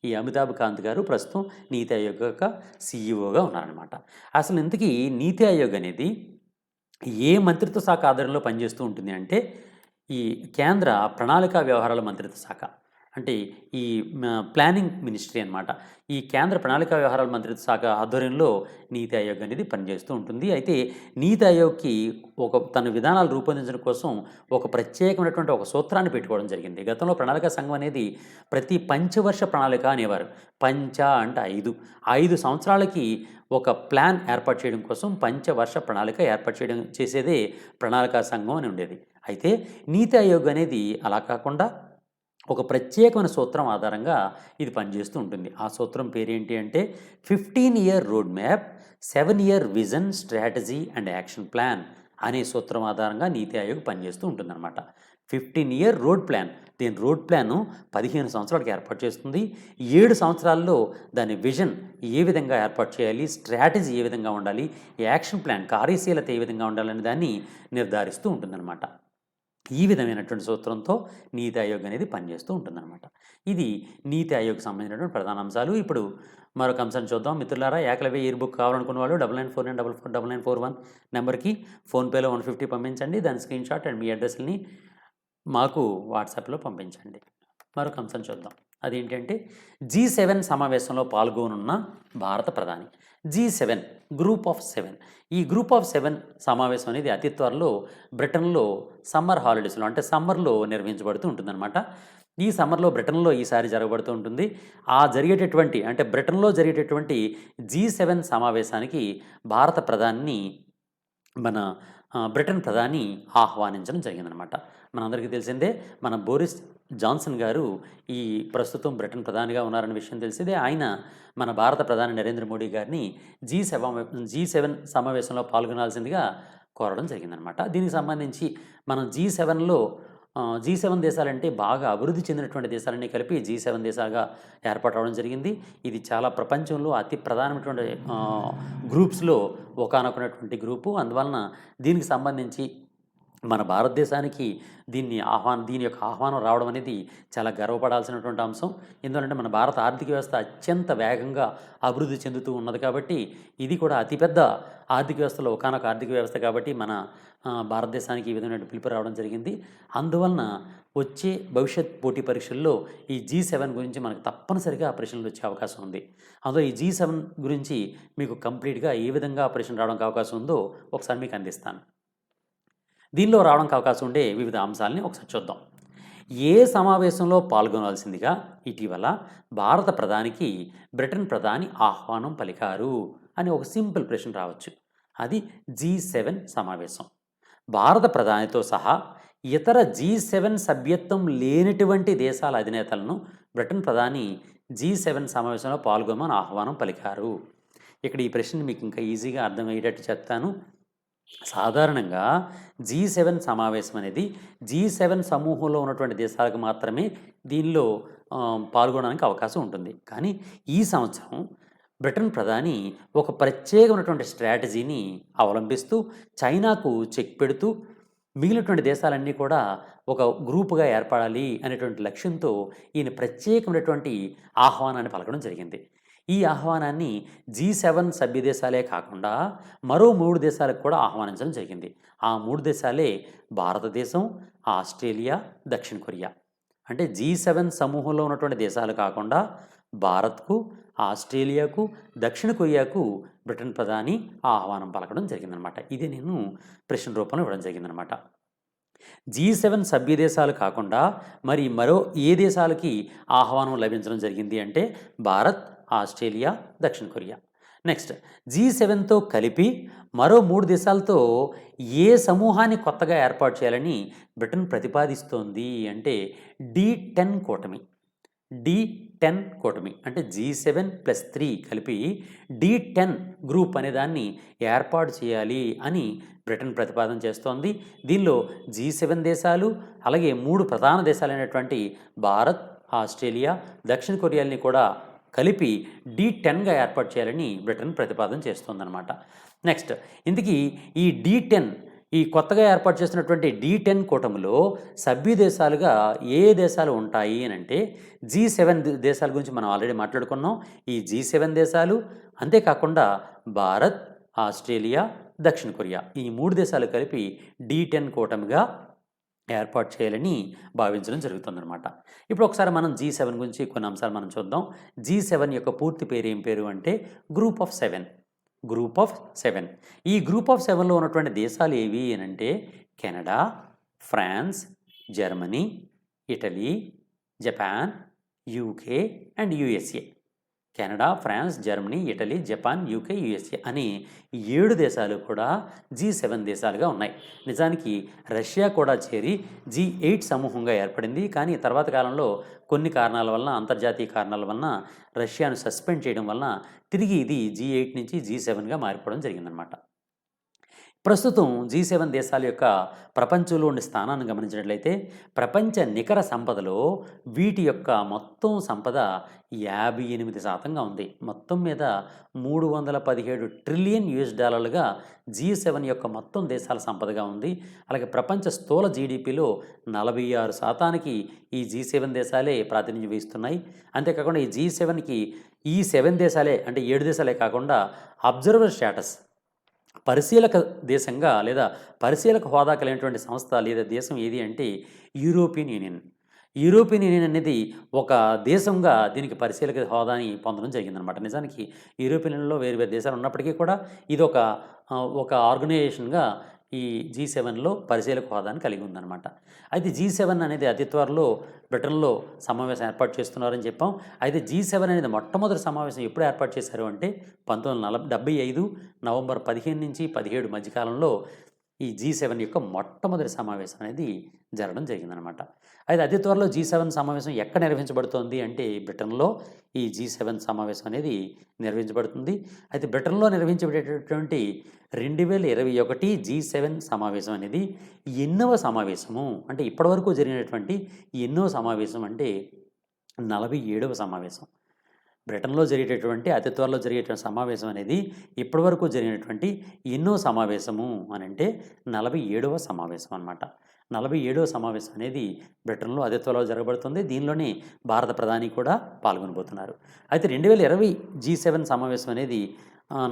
Speaker 1: ఈ అమితాబ్ కాంత్ గారు ప్రస్తుతం నీతి ఆయోగ్ యొక్క CEOగా ఉన్నారనమాట. అసలు ఇంతకీ నీతి ఆయోగ్ అనేది ఏ మంత్రిత్వ శాఖ ఆధ్వర్యంలో పనిచేస్తూ ఉంటుంది అంటే ఈ కేంద్ర ప్రణాళికా వ్యవహారాల మంత్రిత్వ శాఖ అంటే ఈ ప్లానింగ్ మినిస్ట్రీ అనమాట. ఈ కేంద్ర ప్రణాళికా వ్యవహారాల మంత్రిత్వ శాఖ ఆధ్వర్యంలో నీతి ఆయోగ్ అనేది పనిచేస్తూ ఉంటుంది. అయితే నీతి ఆయోగ్కి తన విధానాలు రూపొందించడం కోసం ఒక ప్రత్యేకమైనటువంటి ఒక సూత్రాన్ని పెట్టుకోవడం జరిగింది. గతంలో ప్రణాళికా సంఘం అనేది ప్రతి పంచవర్ష ప్రణాళిక అనేవారు. పంచ అంటే 5 సంవత్సరాలకి ఒక ప్లాన్ ఏర్పాటు చేయడం కోసం పంచవర్ష ప్రణాళిక ఏర్పాటు చేసేదే ప్రణాళికా సంఘం అని ఉండేది. అయితే నీతి ఆయోగ్ అనేది అలా కాకుండా ఒక ప్రత్యేకమైన సూత్రం ఆధారంగా ఇది పనిచేస్తూ ఉంటుంది. ఆ సూత్రం పేరేంటి అంటే 15-year road map, 7-year vision, strategy and action plan అనే సూత్రం ఆధారంగా నీతి ఆయోగ్ పనిచేస్తూ ఉంటుందన్నమాట. 15-year రోడ్ ప్లాన్, దీని రోడ్ ప్లాను 15 సంవత్సరాలకు ఏర్పాటు చేస్తుంది. 7 సంవత్సరాల్లో దాని విజన్ ఏ విధంగా ఏర్పాటు చేయాలి, స్ట్రాటజీ ఏ విధంగా ఉండాలి, యాక్షన్ ప్లాన్ కార్యశీలత ఏ విధంగా ఉండాలనే దాన్ని నిర్ధారిస్తూ ఉంటుందన్నమాట. ఈ విధమైనటువంటి సూత్రంతో నీతి ఆయోగ్ అనేది పనిచేస్తూ ఉంటుందన్నమాట. ఇది నీతి ఆయోగ్కి సంబంధించినటువంటి ప్రధాన అంశాలు. ఇప్పుడు మరొక అంశాన్ని చూద్దాం మిత్రులారా. ఏకలవ్య ఇయర్ బుక్ కావాలనుకున్న వాళ్ళు 9949449941 నెంబర్కి ఫోన్పేలో 150 పంపించండి. దాని స్క్రీన్ షాట్ అండ్ మీ అడ్రస్ని మాకు వాట్సాప్లో పంపించండి. మరొక అంశం చూద్దాం. అదేంటంటే G7 సమావేశంలో పాల్గొనున్న భారత ప్రధాని. G7 group of 7. ఈ గ్రూప్ ఆఫ్ 7 సమావేశం అనేది అతి త్వరలో బ్రిటన్లో సమ్మర్ హాలిడేస్లో అంటే సమ్మర్లో నిర్వహించబడుతూ ఉంటుందన్నమాట. ఈ సమ్మర్లో బ్రిటన్లో ఈసారి జరగబడుతూ ఉంటుంది. ఆ జరిగేటటువంటి అంటే బ్రిటన్లో జరిగేటటువంటి G7 సమావేశానికి భారత ప్రధానిని మన బ్రిటన్ ప్రధాని ఆహ్వానించడం జరిగిందనమాట. మనందరికీ తెలిసిందే మన బోరిస్ జాన్సన్ గారు ఈ ప్రస్తుతం బ్రిటన్ ప్రధానిగా ఉన్నారన్న విషయం తెలిసిందే. ఆయన మన భారత ప్రధాని నరేంద్ర మోడీ గారిని G7 సమావేశంలో పాల్గొనాల్సిందిగా కోరడం జరిగిందనమాట. దీనికి సంబంధించి మనం G7 దేశాలంటే బాగా అభివృద్ధి చెందినటువంటి దేశాలన్నీ కలిపి G7 దేశాలుగా ఏర్పాటు అవ్వడం జరిగింది. ఇది చాలా ప్రపంచంలో అతి ప్రధానమైనటువంటి గ్రూప్స్‌లో ఒకానొకనటువంటి గ్రూపు. అందువలన దీనికి సంబంధించి మన భారతదేశానికి దీని యొక్క ఆహ్వానం రావడం అనేది చాలా గర్వపడాల్సినటువంటి అంశం. ఎందుకంటే మన భారత ఆర్థిక వ్యవస్థ అత్యంత వేగంగా అభివృద్ధి చెందుతూ ఉన్నది కాబట్టి, ఇది కూడా అతిపెద్ద ఆర్థిక వ్యవస్థలో ఒకానొక ఆర్థిక వ్యవస్థ కాబట్టి మన భారతదేశానికి ఈ విధమైన పిలుపు రావడం జరిగింది. అందువలన వచ్చే భవిష్యత్ పోటీ పరీక్షల్లో ఈ G7 గురించి మనకు తప్పనిసరిగా ప్రశ్నలు వచ్చే అవకాశం ఉంది. అందులో ఈ G7 గురించి మీకు కంప్లీట్‌గా ఏ విధంగా ప్రశ్న రావడానికి అవకాశం ఉందో ఒకసారి మీకు అందిస్తాను. దీనిలో రావడానికి అవకాశం ఉండే వివిధ అంశాలని ఒకసారి చూద్దాం. ఏ సమావేశంలో పాల్గొనాల్సిందిగా ఇటీవల భారత ప్రధానికి బ్రిటన్ ప్రధాని ఆహ్వానం పలికారు అని ఒక సింపుల్ ప్రశ్న రావచ్చు. అది G7 సమావేశం. భారత ప్రధానితో సహా ఇతర G7 సభ్యత్వం లేనటువంటి దేశాల అధినేతలను బ్రిటన్ ప్రధాని G7 సమావేశంలో పాల్గొనమని ఆహ్వానం పలికారు. ఇక్కడ ఈ ప్రశ్న మీకు ఇంకా ఈజీగా అర్థమయ్యేటట్టు చెప్తాను. సాధారణంగా G7 సమావేశం అనేది G7 సమూహంలో ఉన్నటువంటి దేశాలకు మాత్రమే దీనిలో పాల్గొనడానికి అవకాశం ఉంటుంది. కానీ ఈ సంవత్సరం బ్రిటన్ ప్రధాని ఒక ప్రత్యేకమైనటువంటి స్ట్రాటజీని అవలంబిస్తూ చైనాకు చెక్ పెడుతూ మిగిలినటువంటి దేశాలన్నీ కూడా ఒక గ్రూపుగా ఏర్పడాలి అనేటువంటి లక్ష్యంతో ఈయన ప్రత్యేకమైనటువంటి ఆహ్వానాన్ని పలకడం జరిగింది. ఈ ఆహ్వానాన్ని G7 సభ్య దేశాలే కాకుండా మరో 3 దేశాలకు కూడా ఆహ్వానించడం జరిగింది. ఆ 3 దేశాలే భారతదేశం, ఆస్ట్రేలియా, దక్షిణ కొరియా. అంటే G7 సమూహంలో ఉన్నటువంటి దేశాలు కాకుండా భారత్కు, ఆస్ట్రేలియాకు, దక్షిణ కొరియాకు బ్రిటన్ ప్రధాని ఆహ్వానం పలకడం జరిగిందనమాట. ఇది నేను ప్రశ్న రూపంలో ఇవ్వడం జరిగిందనమాట. G7 సభ్య దేశాలు కాకుండా మరో ఏ దేశాలకి ఆహ్వానం లభించడం జరిగింది అంటే భారత్, ఆస్ట్రేలియా, దక్షిణ కొరియా. నెక్స్ట్ G7తో కలిపి మరో 3 దేశాలతో ఏ సమూహాన్ని కొత్తగా ఏర్పాటు చేయాలని బ్రిటన్ ప్రతిపాదిస్తోంది అంటే D10 కూటమి. D10 కూటమి అంటే G7+3 కలిపి D10 గ్రూప్ అనే దాన్ని ఏర్పాటు చేయాలి అని బ్రిటన్ ప్రతిపాదన చేస్తోంది. దీనిలో G7 దేశాలు అలాగే 3 ప్రధాన దేశాలైనటువంటి భారత్, ఆస్ట్రేలియా, దక్షిణ కొరియాలని కూడా కలిపి D10గా ఏర్పాటు చేయాలని బ్రిటన్ ప్రతిపాదన చేస్తోందన్నమాట. నెక్స్ట్ ఇందుకీ ఈ D10 ఈ కొత్తగా ఏర్పాటు చేసినటువంటి D10 కూటమిలో సభ్య దేశాలుగా ఏ దేశాలు ఉంటాయి అని అంటే G7 దేశాల గురించి మనం ఆల్రెడీ మాట్లాడుకున్నాం. ఈ G7 దేశాలు అంతేకాకుండా భారత్, ఆస్ట్రేలియా, దక్షిణ కొరియా ఈ 3 దేశాలు కలిపి D10 కూటమిగా ఏర్పాటు చేయాలని భావించడం జరుగుతుందన్నమాట. ఇప్పుడు ఒకసారి మనం G7 గురించి కొన్ని అంశాలు మనం చూద్దాం. G7 యొక్క పూర్తి పేరు ఏం పేరు అంటే గ్రూప్ ఆఫ్ 7. ఈ గ్రూప్ ఆఫ్ 7లో ఉన్నటువంటి దేశాలు ఏవి అని అంటే Canada, France, Germany, Italy, Japan, UK and USA. Canada, France, Germany, Italy, Japan, UK, USA అని 7 దేశాలు కూడా G7 దేశాలుగా ఉన్నాయి. నిజానికి రష్యా కూడా చేరి G8 సమూహంగా ఏర్పడింది. కానీ తర్వాత కాలంలో కొన్ని కారణాల వలన, అంతర్జాతీయ కారణాల వలన రష్యాను సస్పెండ్ చేయడం వలన తిరిగి ఇది G8 నుంచి G7గా మారిపోవడం జరిగిందనమాట. ప్రస్తుతం G7 దేశాల యొక్క ప్రపంచంలో ఉండే స్థానాన్ని గమనించినట్లయితే ప్రపంచ నికర సంపదలో వీటి యొక్క మొత్తం సంపద 58% ఉంది. మొత్తం మీద $317 ట్రిలియన్ G7 యొక్క మొత్తం దేశాల సంపదగా ఉంది. అలాగే ప్రపంచ స్థూల జీడిపిలో 46% ఈ G7 దేశాలే ప్రాతినిధ్యం వహిస్తున్నాయి. అంతేకాకుండా ఈ G7కి ఈ 7 దేశాలే అంటే 7 దేశాలే కాకుండా అబ్జర్వర్ స్టేటస్ పరిశీలక దేశంగా లేదా పరిశీలక హోదా కలిగినటువంటి సంస్థ లేదా దేశం ఏది అంటే యూరోపియన్ యూనియన్ అనేది ఒక దేశంగా దీనికి పరిశీలక హోదాని పొందడం జరిగిందనమాట. నిజానికి యూరోపియన్ యూనియన్లో వేరు వేరు దేశాలు ఉన్నప్పటికీ కూడా ఇది ఒక ఆర్గనైజేషన్గా ఈ G7లో పరిశీలక హోదాను కలిగి ఉందన్నమాట. అయితే G7 అనేది అతి త్వరలో బ్రిటన్‌లో సమావేశం ఏర్పాటు చేస్తున్నారని చెప్పాం. అయితే G7 అనేది మొట్టమొదటి సమావేశం ఎప్పుడు ఏర్పాటు చేశారు అంటే 1975 నవంబర్ 15 నుంచి 17 మధ్యకాలంలో ఈ G7 యొక్క మొట్టమొదటి సమావేశం అనేది జరగడం జరిగిందనమాట. అయితే అతి త్వరలో G7 సమావేశం ఎక్కడ నిర్వహించబడుతోంది అంటే బ్రిటన్‌లో ఈ G7 సమావేశం అనేది నిర్వహించబడుతుంది. అయితే బ్రిటన్‌లో నిర్వహించబడేటటువంటి 2021 G7 సమావేశం అనేది ఎన్నవ సమావేశము అంటే ఇప్పటివరకు జరిగినటువంటి ఎన్నో సమావేశం అంటే 47వ సమావేశం. బ్రిటన్‌లో జరిగేటటువంటి అతి త్వరలో జరిగేటువంటి సమావేశం అనేది ఇప్పటివరకు జరిగినటువంటి ఎన్నో సమావేశము అనంటే 47వ సమావేశం అనమాట. 47వ సమావేశం అనేది బ్రిటన్‌లో అతి త్వరలో జరగబడుతుంది. దీనిలోనే భారత ప్రధాని కూడా పాల్గొనబోతున్నారు. అయితే 2020 G7 సమావేశం అనేది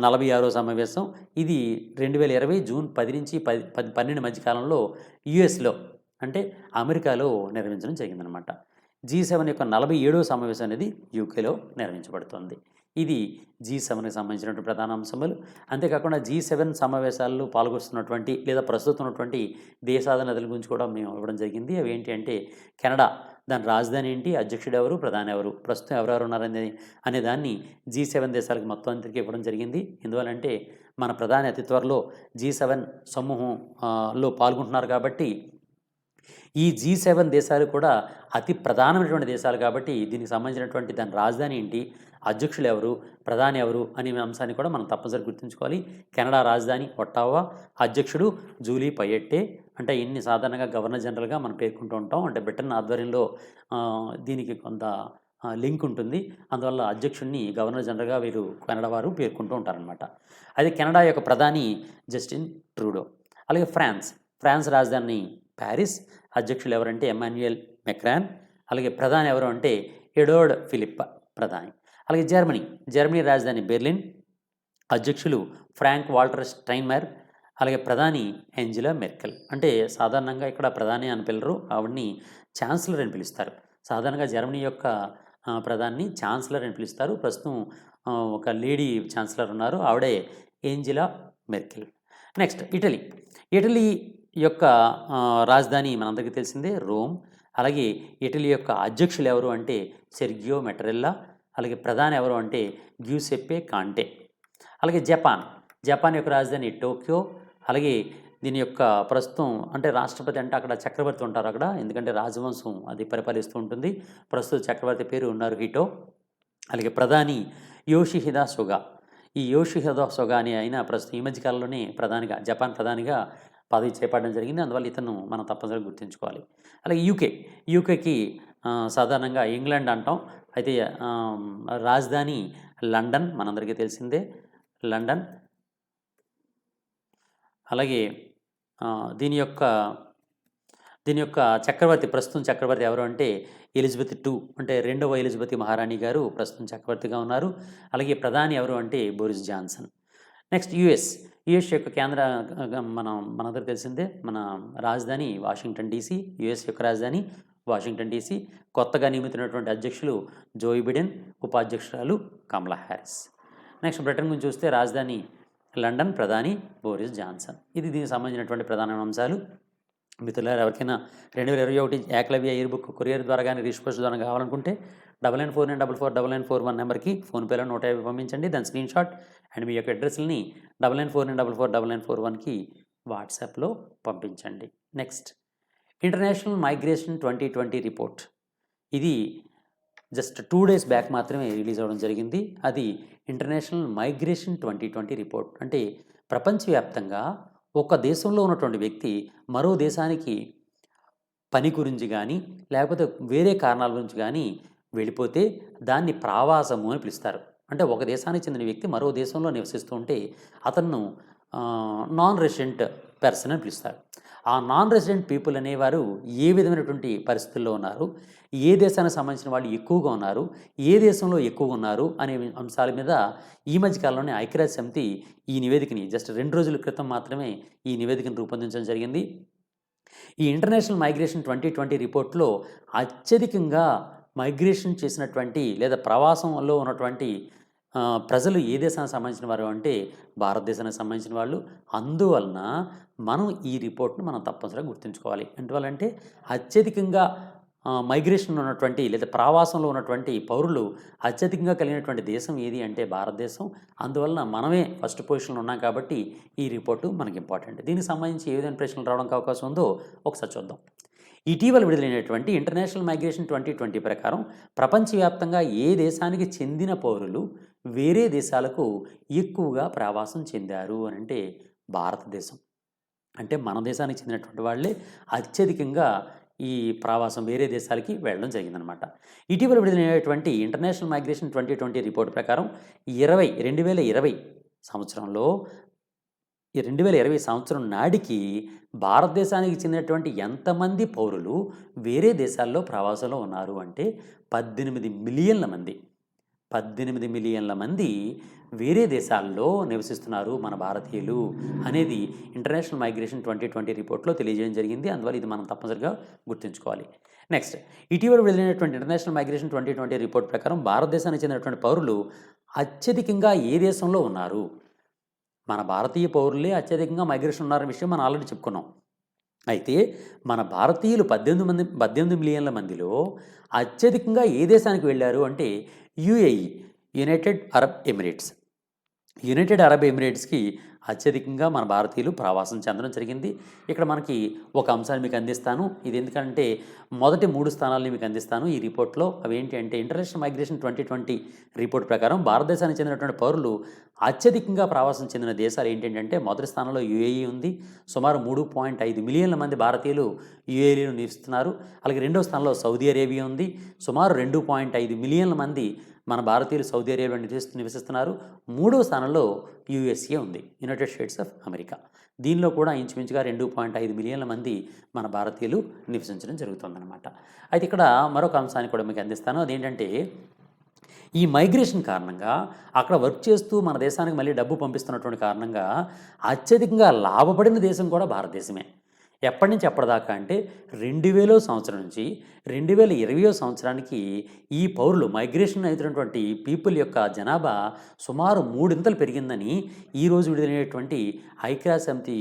Speaker 1: 46వ సమావేశం. ఇది 2020 జూన్ 10 నుంచి 12 మధ్య కాలంలో యూఎస్‌లో అంటే అమెరికాలో నిర్వహించడం జరిగిందనమాట. G7 యొక్క 47వ సమావేశం అనేది యూకేలో నిర్వహించబడుతోంది. ఇది G7కి సంబంధించినటువంటి ప్రధాన అంశములు. అంతేకాకుండా G7 సమావేశాల్లో పాల్గొస్తున్నటువంటి లేదా ప్రస్తుతం ఉన్నటువంటి దేశాధినేతల గురించి కూడా మేము ఇవ్వడం జరిగింది. అవి ఏంటి అంటే కెనడా, దాని రాజధాని ఏంటి, అధ్యక్షుడు ఎవరు, ప్రధాని ఎవరు, ప్రస్తుతం ఎవరెవరు అనే దాన్ని G7 దేశాలకు మొత్తం అందరికీ ఇవ్వడం జరిగింది. ఎందువల్లంటే మన ప్రధాని అతి త్వరలో G7 సమూహంలో పాల్గొంటున్నారు కాబట్టి ఈ G7 దేశాలు కూడా అతి ప్రధానమైనటువంటి దేశాలు కాబట్టి దీనికి సంబంధించినటువంటి దాని రాజధాని ఏంటి, అధ్యక్షులు ఎవరు, ప్రధాని ఎవరు అనే అంశాన్ని కూడా మనం తప్పనిసరి గుర్తుంచుకోవాలి. కెనడా రాజధాని ఒట్టావా, అధ్యక్షుడు జూలీ పయెట్టే. అంటే ఇన్ని సాధారణంగా గవర్నర్ జనరల్గా మనం పేర్కొంటూ ఉంటాం. అంటే బ్రిటన్ ఆధ్వర్యంలో దీనికి కొంత లింక్ ఉంటుంది. అందువల్ల అధ్యక్షుడిని గవర్నర్ జనరల్గా వీరు కెనడా వారు పేర్కొంటూ ఉంటారనమాట. అది కెనడా యొక్క ప్రధాని జస్టిన్ ట్రూడో. అలాగే ఫ్రాన్స్ రాజధాని ప్యారిస్, అధ్యక్షులు ఎవరంటే ఎమాన్యుయల్ మెక్రాన్. అలాగే ప్రధాని ఎవరు అంటే ఎడోర్డ్ ఫిలిప్ ప్రధాని. అలాగే జర్మనీ రాజధాని బెర్లిన్, అధ్యక్షులు ఫ్రాంక్ వాల్టర్ స్టైన్మైర్. అలాగే ప్రధాని ఏంజెలా మెర్కెల్. అంటే సాధారణంగా ఇక్కడ ప్రధాని అని పిలరు, ఆవిడ్ని ఛాన్సలర్ అని పిలుస్తారు. సాధారణంగా జర్మనీ యొక్క ప్రధాని ఛాన్సలర్ అని పిలుస్తారు. ప్రస్తుతం ఒక లేడీ ఛాన్సలర్ ఉన్నారు, ఆవిడే ఏంజెలా మెర్కెల్. నెక్స్ట్ ఇటలీ యొక్క రాజధాని మనందరికీ తెలిసిందే రోమ్. అలాగే ఇటలీ యొక్క అధ్యక్షులు ఎవరు అంటే సెర్గియో మెటరెల్లా. అలాగే ప్రధాని ఎవరు అంటే గ్యూసెప్పే కాంటే. అలాగే జపాన్ యొక్క రాజధాని టోక్యో. అలాగే దీని యొక్క ప్రస్తుతం అంటే రాష్ట్రపతి అంటే అక్కడ చక్రవర్తి ఉంటారు అక్కడ, ఎందుకంటే రాజవంశం అది పరిపాలిస్తూ ఉంటుంది. ప్రస్తుత చక్రవర్తి పేరు నరుహిటో. అలాగే ప్రధాని యోషిహిదా సుగా. ఈ యోషిహిదా సుగా అని అయినా ప్రస్తుతం ఈ మధ్య కాలంలోనే జపాన్ ప్రధానిగా పదవి చేపట్టడం జరిగింది. అందువల్ల ఇతను మనం తప్పనిసరిగా గుర్తుంచుకోవాలి. అలాగే యూకేకి సాధారణంగా ఇంగ్లాండ్ అంటాం. అయితే రాజధాని లండన్, మనందరికీ తెలిసిందే లండన్. అలాగే దీని యొక్క ప్రస్తుతం చక్రవర్తి ఎవరు అంటే ఎలిజబెత్ II అంటే రెండవ ఎలిజబెత్ మహారాణి గారు ప్రస్తుతం చక్రవర్తిగా ఉన్నారు. అలాగే ప్రధాని ఎవరు అంటే బోరిస్ జాన్సన్. నెక్స్ట్ యుఎస్ యొక్క కేంద్ర మనందరికీ తెలిసిందే మన రాజధాని వాషింగ్టన్ DC. యుఎస్ యొక్క రాజధాని వాషింగ్టన్ DC. కొత్తగా నియమితున్నటువంటి అధ్యక్షులు జో బిడెన్, ఉపాధ్యక్షురాలు కమలా హ్యారిస్. నెక్స్ట్ బ్రిటన్ గురించి చూస్తే రాజధాని లండన్, ప్రధాని బోరిస్ జాన్సన్. ఇది దీనికి సంబంధించినటువంటి ప్రధాన అంశాలు. మిత్రులారా, ఎవరికైనా 2021 ఏకలవ్య ఇయర్ బుక్ కొరియర్ ద్వారా కానీ రిజిస్ట్రేషన్ ద్వారా కావాలనుకుంటే 9949449941 నెంబర్కి ఫోన్పేలో 150 పంపించండి. దాని స్క్రీన్ షాట్ అండ్ మీ యొక్క అడ్రస్ని 9949449941కి వాట్సాప్లో పంపించండి. Next international migration 2020 report. ఇది జస్ట్ 2 days బ్యాక్ మాత్రమే రిలీజ్ అవ్వడం జరిగింది. అది ఇంటర్నేషనల్ మైగ్రేషన్ 2020 రిపోర్ట్. అంటే ప్రపంచవ్యాప్తంగా ఒక దేశంలో ఉన్నటువంటి వ్యక్తి మరో దేశానికి పని గురించి కానీ లేకపోతే వేరే కారణాల గురించి కానీ వెళ్ళిపోతే దాన్ని ప్రావాసము అని పిలుస్తారు. అంటే ఒక దేశానికి చెందిన వ్యక్తి మరో దేశంలో నివసిస్తూ ఉంటే అతను నాన్ రెసిడెంట్ పర్సన్ అని పిలుస్తారు. ఆ నాన్ రెసిడెంట్ పీపుల్ అనేవారు ఏ విధమైనటువంటి పరిస్థితుల్లో ఉన్నారు, ఏ దేశానికి సంబంధించిన వాళ్ళు ఎక్కువగా ఉన్నారు, ఏ దేశంలో ఎక్కువగా ఉన్నారు అనే అంశాల మీద ఈ మధ్య కాలంలోనే ఐక్యరాజ్య సమితి ఈ నివేదికని జస్ట్ 2 రోజుల క్రితం మాత్రమే ఈ నివేదికను రూపొందించడం జరిగింది. ఈ ఇంటర్నేషనల్ మైగ్రేషన్ 2020 రిపోర్ట్లో అత్యధికంగా మైగ్రేషన్ చేసినటువంటి లేదా ప్రవాసంలో ఉన్నటువంటి ప్రజలు ఏ దేశానికి సంబంధించిన వారు అంటే భారతదేశానికి సంబంధించిన వాళ్ళు. అందువలన మనం ఈ రిపోర్ట్‌ను మనం తప్పనిసరిగా గుర్తుంచుకోవాలి. ఎందువల్లంటే అత్యధికంగా మైగ్రేషన్ ఉన్నటువంటి లేదా ప్రవాసంలో ఉన్నటువంటి పౌరులు అత్యధికంగా కలిగినటువంటి దేశం ఏది అంటే భారతదేశం. అందువలన మనమే ఫస్ట్ పొజిషన్‌లో ఉన్నాం కాబట్టి ఈ రిపోర్టు మనకి ఇంపార్టెంట్. దీనికి సంబంధించి ఏ విధమైన ప్రశ్నలు రావడానికి అవకాశం ఉందో ఒకసారి చూద్దాం. ఇటీవల విడుదలైనటువంటి ఇంటర్నేషనల్ మైగ్రేషన్ 2020 ప్రకారం ప్రపంచవ్యాప్తంగా ఏ దేశానికి చెందిన పౌరులు వేరే దేశాలకు ఎక్కువగా ప్రవాసం చెందారు అనంటే భారతదేశం. అంటే మన దేశానికి చెందినటువంటి వాళ్ళే అత్యధికంగా ఈ ప్రవాసం వేరే దేశాలకి వెళ్ళడం జరిగిందనమాట. ఇటీవల విడుదలైనటువంటి ఇంటర్నేషనల్ మైగ్రేషన్ 2020 రిపోర్ట్ ప్రకారం 2020 సంవత్సరంలో 2020 సంవత్సరం నాడికి భారతదేశానికి చెందినటువంటి ఎంతమంది పౌరులు వేరే దేశాల్లో ప్రవాసంలో ఉన్నారు అంటే 18 మిలియన్ల మంది. 18 మిలియన్ల మంది వేరే దేశాల్లో నివసిస్తున్నారు మన భారతీయులు అనేది ఇంటర్నేషనల్ మైగ్రేషన్ 2020 రిపోర్ట్లో తెలియజేయడం జరిగింది. అందువల్ల ఇది మనం తప్పనిసరిగా గుర్తుంచుకోవాలి. నెక్స్ట్, ఇటీవల విడుదలైనటువంటి ఇంటర్నేషనల్ మైగ్రేషన్ 2020 రిపోర్ట్ ప్రకారం భారతదేశానికి చెందినటువంటి పౌరులు అత్యధికంగా ఏ దేశంలో ఉన్నారు? మన భారతీయ పౌరులే అత్యధికంగా మైగ్రేషన్ ఉన్నారనే విషయం మనం ఆల్రెడీ చెప్పుకున్నాం. అయితే మన భారతీయులు 18 మిలియన్ల మందిలో అత్యధికంగా ఏ దేశానికి వెళ్ళారు అంటే UAE, United Arab Emirates. United Arab ఎమిరేట్స్కి అత్యధికంగా మన భారతీయులు ప్రవాసం చెందడం జరిగింది. ఇక్కడ మనకి ఒక అంశాన్ని మీకు అందిస్తాను. ఇది ఎందుకంటే మొదటి 3 స్థానాలని మీకు అందిస్తాను ఈ రిపోర్ట్లో. అవి ఏంటి అంటే ఇంటర్నేషనల్ మైగ్రేషన్ 2020 రిపోర్ట్ ప్రకారం భారతదేశానికి చెందినటువంటి పౌరులు అత్యధికంగా ప్రవాసం చెందిన దేశాలు ఏంటంటే మొదటి స్థానంలో యుఏఈ ఉంది. సుమారు 3.5 మిలియన్ల మంది భారతీయులు యుఏఈలో నివసిస్తున్నారు. అలాగే రెండో స్థానంలో సౌదీ అరేబియా ఉంది. సుమారు 2.5 మిలియన్ల మంది మన భారతీయులు సౌదీ అరేబియాలో నివసిస్తున్నారు. మూడవ స్థానంలో యుఎస్ఏ ఉంది, యునైటెడ్ స్టేట్స్ ఆఫ్ అమెరికా. దీనిలో కూడా ఇంచుమించుగా 2.5 మిలియన్ల మంది మన భారతీయులు నివసించడం జరుగుతుందన్నమాట. అయితే ఇక్కడ మరొక అంశాన్ని కూడా మీకు అందిస్తాను. అదేంటంటే ఈ మైగ్రేషన్ కారణంగా అక్కడ వర్క్ చేస్తూ మన దేశానికి మళ్ళీ డబ్బు పంపిస్తున్నటువంటి కారణంగా అత్యధికంగా లాభపడిన దేశం కూడా భారతదేశమే. ఎప్పటి నుంచి ఎప్పటిదాకా అంటే 2000 సంవత్సరం నుంచి 2020 సంవత్సరానికి ఈ పౌరులు మైగ్రేషన్ అవుతున్నటువంటి పీపుల్ యొక్క జనాభా సుమారు 3 పెరిగిందని ఈరోజు విడుదలైనటువంటి ఐక్యరాజ్యసమితి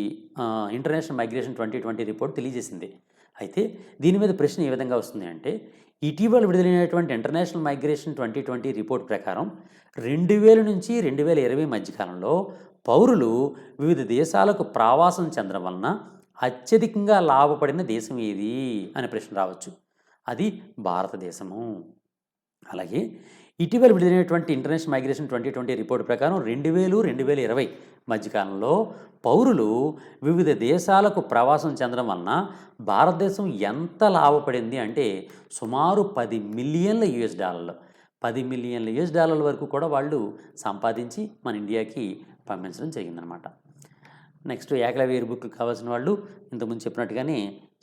Speaker 1: ఇంటర్నేషనల్ మైగ్రేషన్ 2020 రిపోర్ట్ తెలియజేసింది. అయితే దీని మీద ప్రశ్న ఏ విధంగా వస్తుంది అంటే ఇటీవల విడుదలైనటువంటి ఇంటర్నేషనల్ మైగ్రేషన్ 2020 రిపోర్ట్ ప్రకారం 2000 నుంచి 2020 మధ్యకాలంలో పౌరులు వివిధ దేశాలకు ప్రవాసం చెందడం వలన అత్యధికంగా లాభపడిన దేశం ఏది అనే ప్రశ్న రావచ్చు. అది భారతదేశము. అలాగే ఇటీవల విడుదలైనటువంటి ఇంటర్నేషనల్ మైగ్రేషన్ 2020 రిపోర్ట్ ప్రకారం 2000-2020 మధ్యకాలంలో పౌరులు వివిధ దేశాలకు ప్రవాసం చెందడం వలన భారతదేశం ఎంత లాభపడింది అంటే సుమారు $10 మిలియన్ల. $10 మిలియన్ల వరకు కూడా వాళ్ళు సంపాదించి మన ఇండియాకి పంపించడం జరిగిందనమాట. నెక్స్ట్, ఏకలవ్య ఇయర్ బుక్ కావాల్సిన వాళ్ళు ఇంతకుముందు చెప్పినట్టుగానే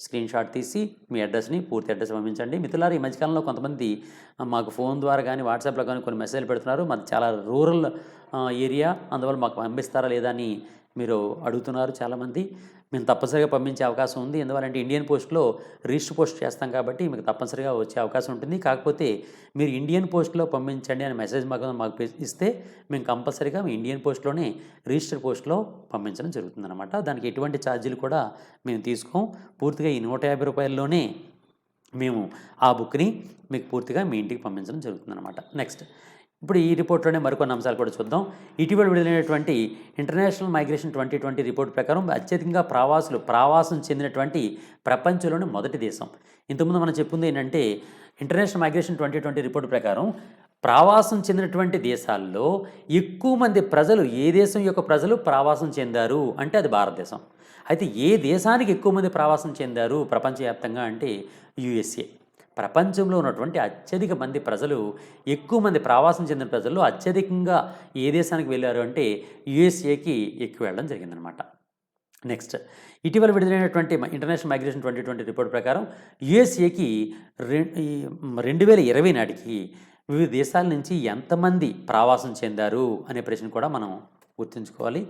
Speaker 1: స్క్రీన్ షాట్ తీసి మీ అడ్రస్ని, పూర్తి అడ్రస్ పంపించండి. మిత్రులారా, ఈ మధ్యకాలంలో కొంతమంది మాకు ఫోన్ ద్వారా కానీ వాట్సాప్లో కానీ కొన్ని మెసేజ్లు పెడుతున్నారు. మాది చాలా రూరల్ ఏరియా, అందువల్ల మాకు పంపిస్తారా లేదా అని మీరు అడుగుతున్నారు చాలామంది. మేము తప్పనిసరిగా పంపించే అవకాశం ఉంది. ఎందువల్లంటే ఇండియన్ పోస్ట్లో రిజిస్టర్ పోస్ట్ చేస్తాం కాబట్టి మీకు తప్పనిసరిగా వచ్చే అవకాశం ఉంటుంది. కాకపోతే మీరు ఇండియన్ పోస్ట్లో పంపించండి అని మెసేజ్ మాకు ఇస్తే మేము కంపల్సరీగా మీ ఇండియన్ పోస్ట్లోనే రిజిస్టర్ పోస్ట్లో పంపించడం జరుగుతుందన్నమాట. దానికి ఎటువంటి ఛార్జీలు కూడా మేము తీసుకోం. పూర్తిగా ఈ $150లోనే మేము ఆ బుక్ని మీకు పూర్తిగా మీ ఇంటికి పంపించడం జరుగుతుందన్నమాట. నెక్స్ట్, ఇప్పుడు ఈ రిపోర్ట్లోనే మరికొన్ని అంశాలు కూడా చూద్దాం. ఇటీవల విడుదలైనటువంటి ఇంటర్నేషనల్ మైగ్రేషన్ 2020 రిపోర్ట్ ప్రకారం అత్యధికంగా ప్రవాసం చెందినటువంటి ప్రపంచంలోని మొదటి దేశం. ఇంతకుముందు మనం చెప్పింది ఏంటంటే ఇంటర్నేషనల్ మైగ్రేషన్ 2020 రిపోర్ట్ ప్రకారం ప్రవాసం చెందినటువంటి దేశాల్లో ఎక్కువ మంది ప్రజలు, ఏ దేశం యొక్క ప్రజలు ప్రవాసం చెందారు అంటే అది భారతదేశం. అయితే ఏ దేశానికి ఎక్కువ మంది ప్రవాసం చెందారు ప్రపంచవ్యాప్తంగా అంటే యుఎస్ఏ. ప్రపంచంలో ఉన్నటువంటి అత్యధిక మంది ప్రజలు, ఎక్కువ మంది ప్రవాసం చెందిన ప్రజలు అత్యధికంగా ఏ దేశానికి వెళ్ళారు అంటే యుఎస్ఏకి ఎక్కువ వెళ్ళడం జరిగిందనమాట. నెక్స్ట్, ఇటీవల విడుదలైనటువంటి ఇంటర్నేషనల్ మైగ్రేషన్ 2020 రిపోర్ట్ ప్రకారం యుఎస్ఏకి 2020 నాటికి వివిధ దేశాల నుంచి ఎంతమంది ప్రవాసం చెందారు అనే ప్రశ్న కూడా మనం గుర్తుంచుకోవాలి.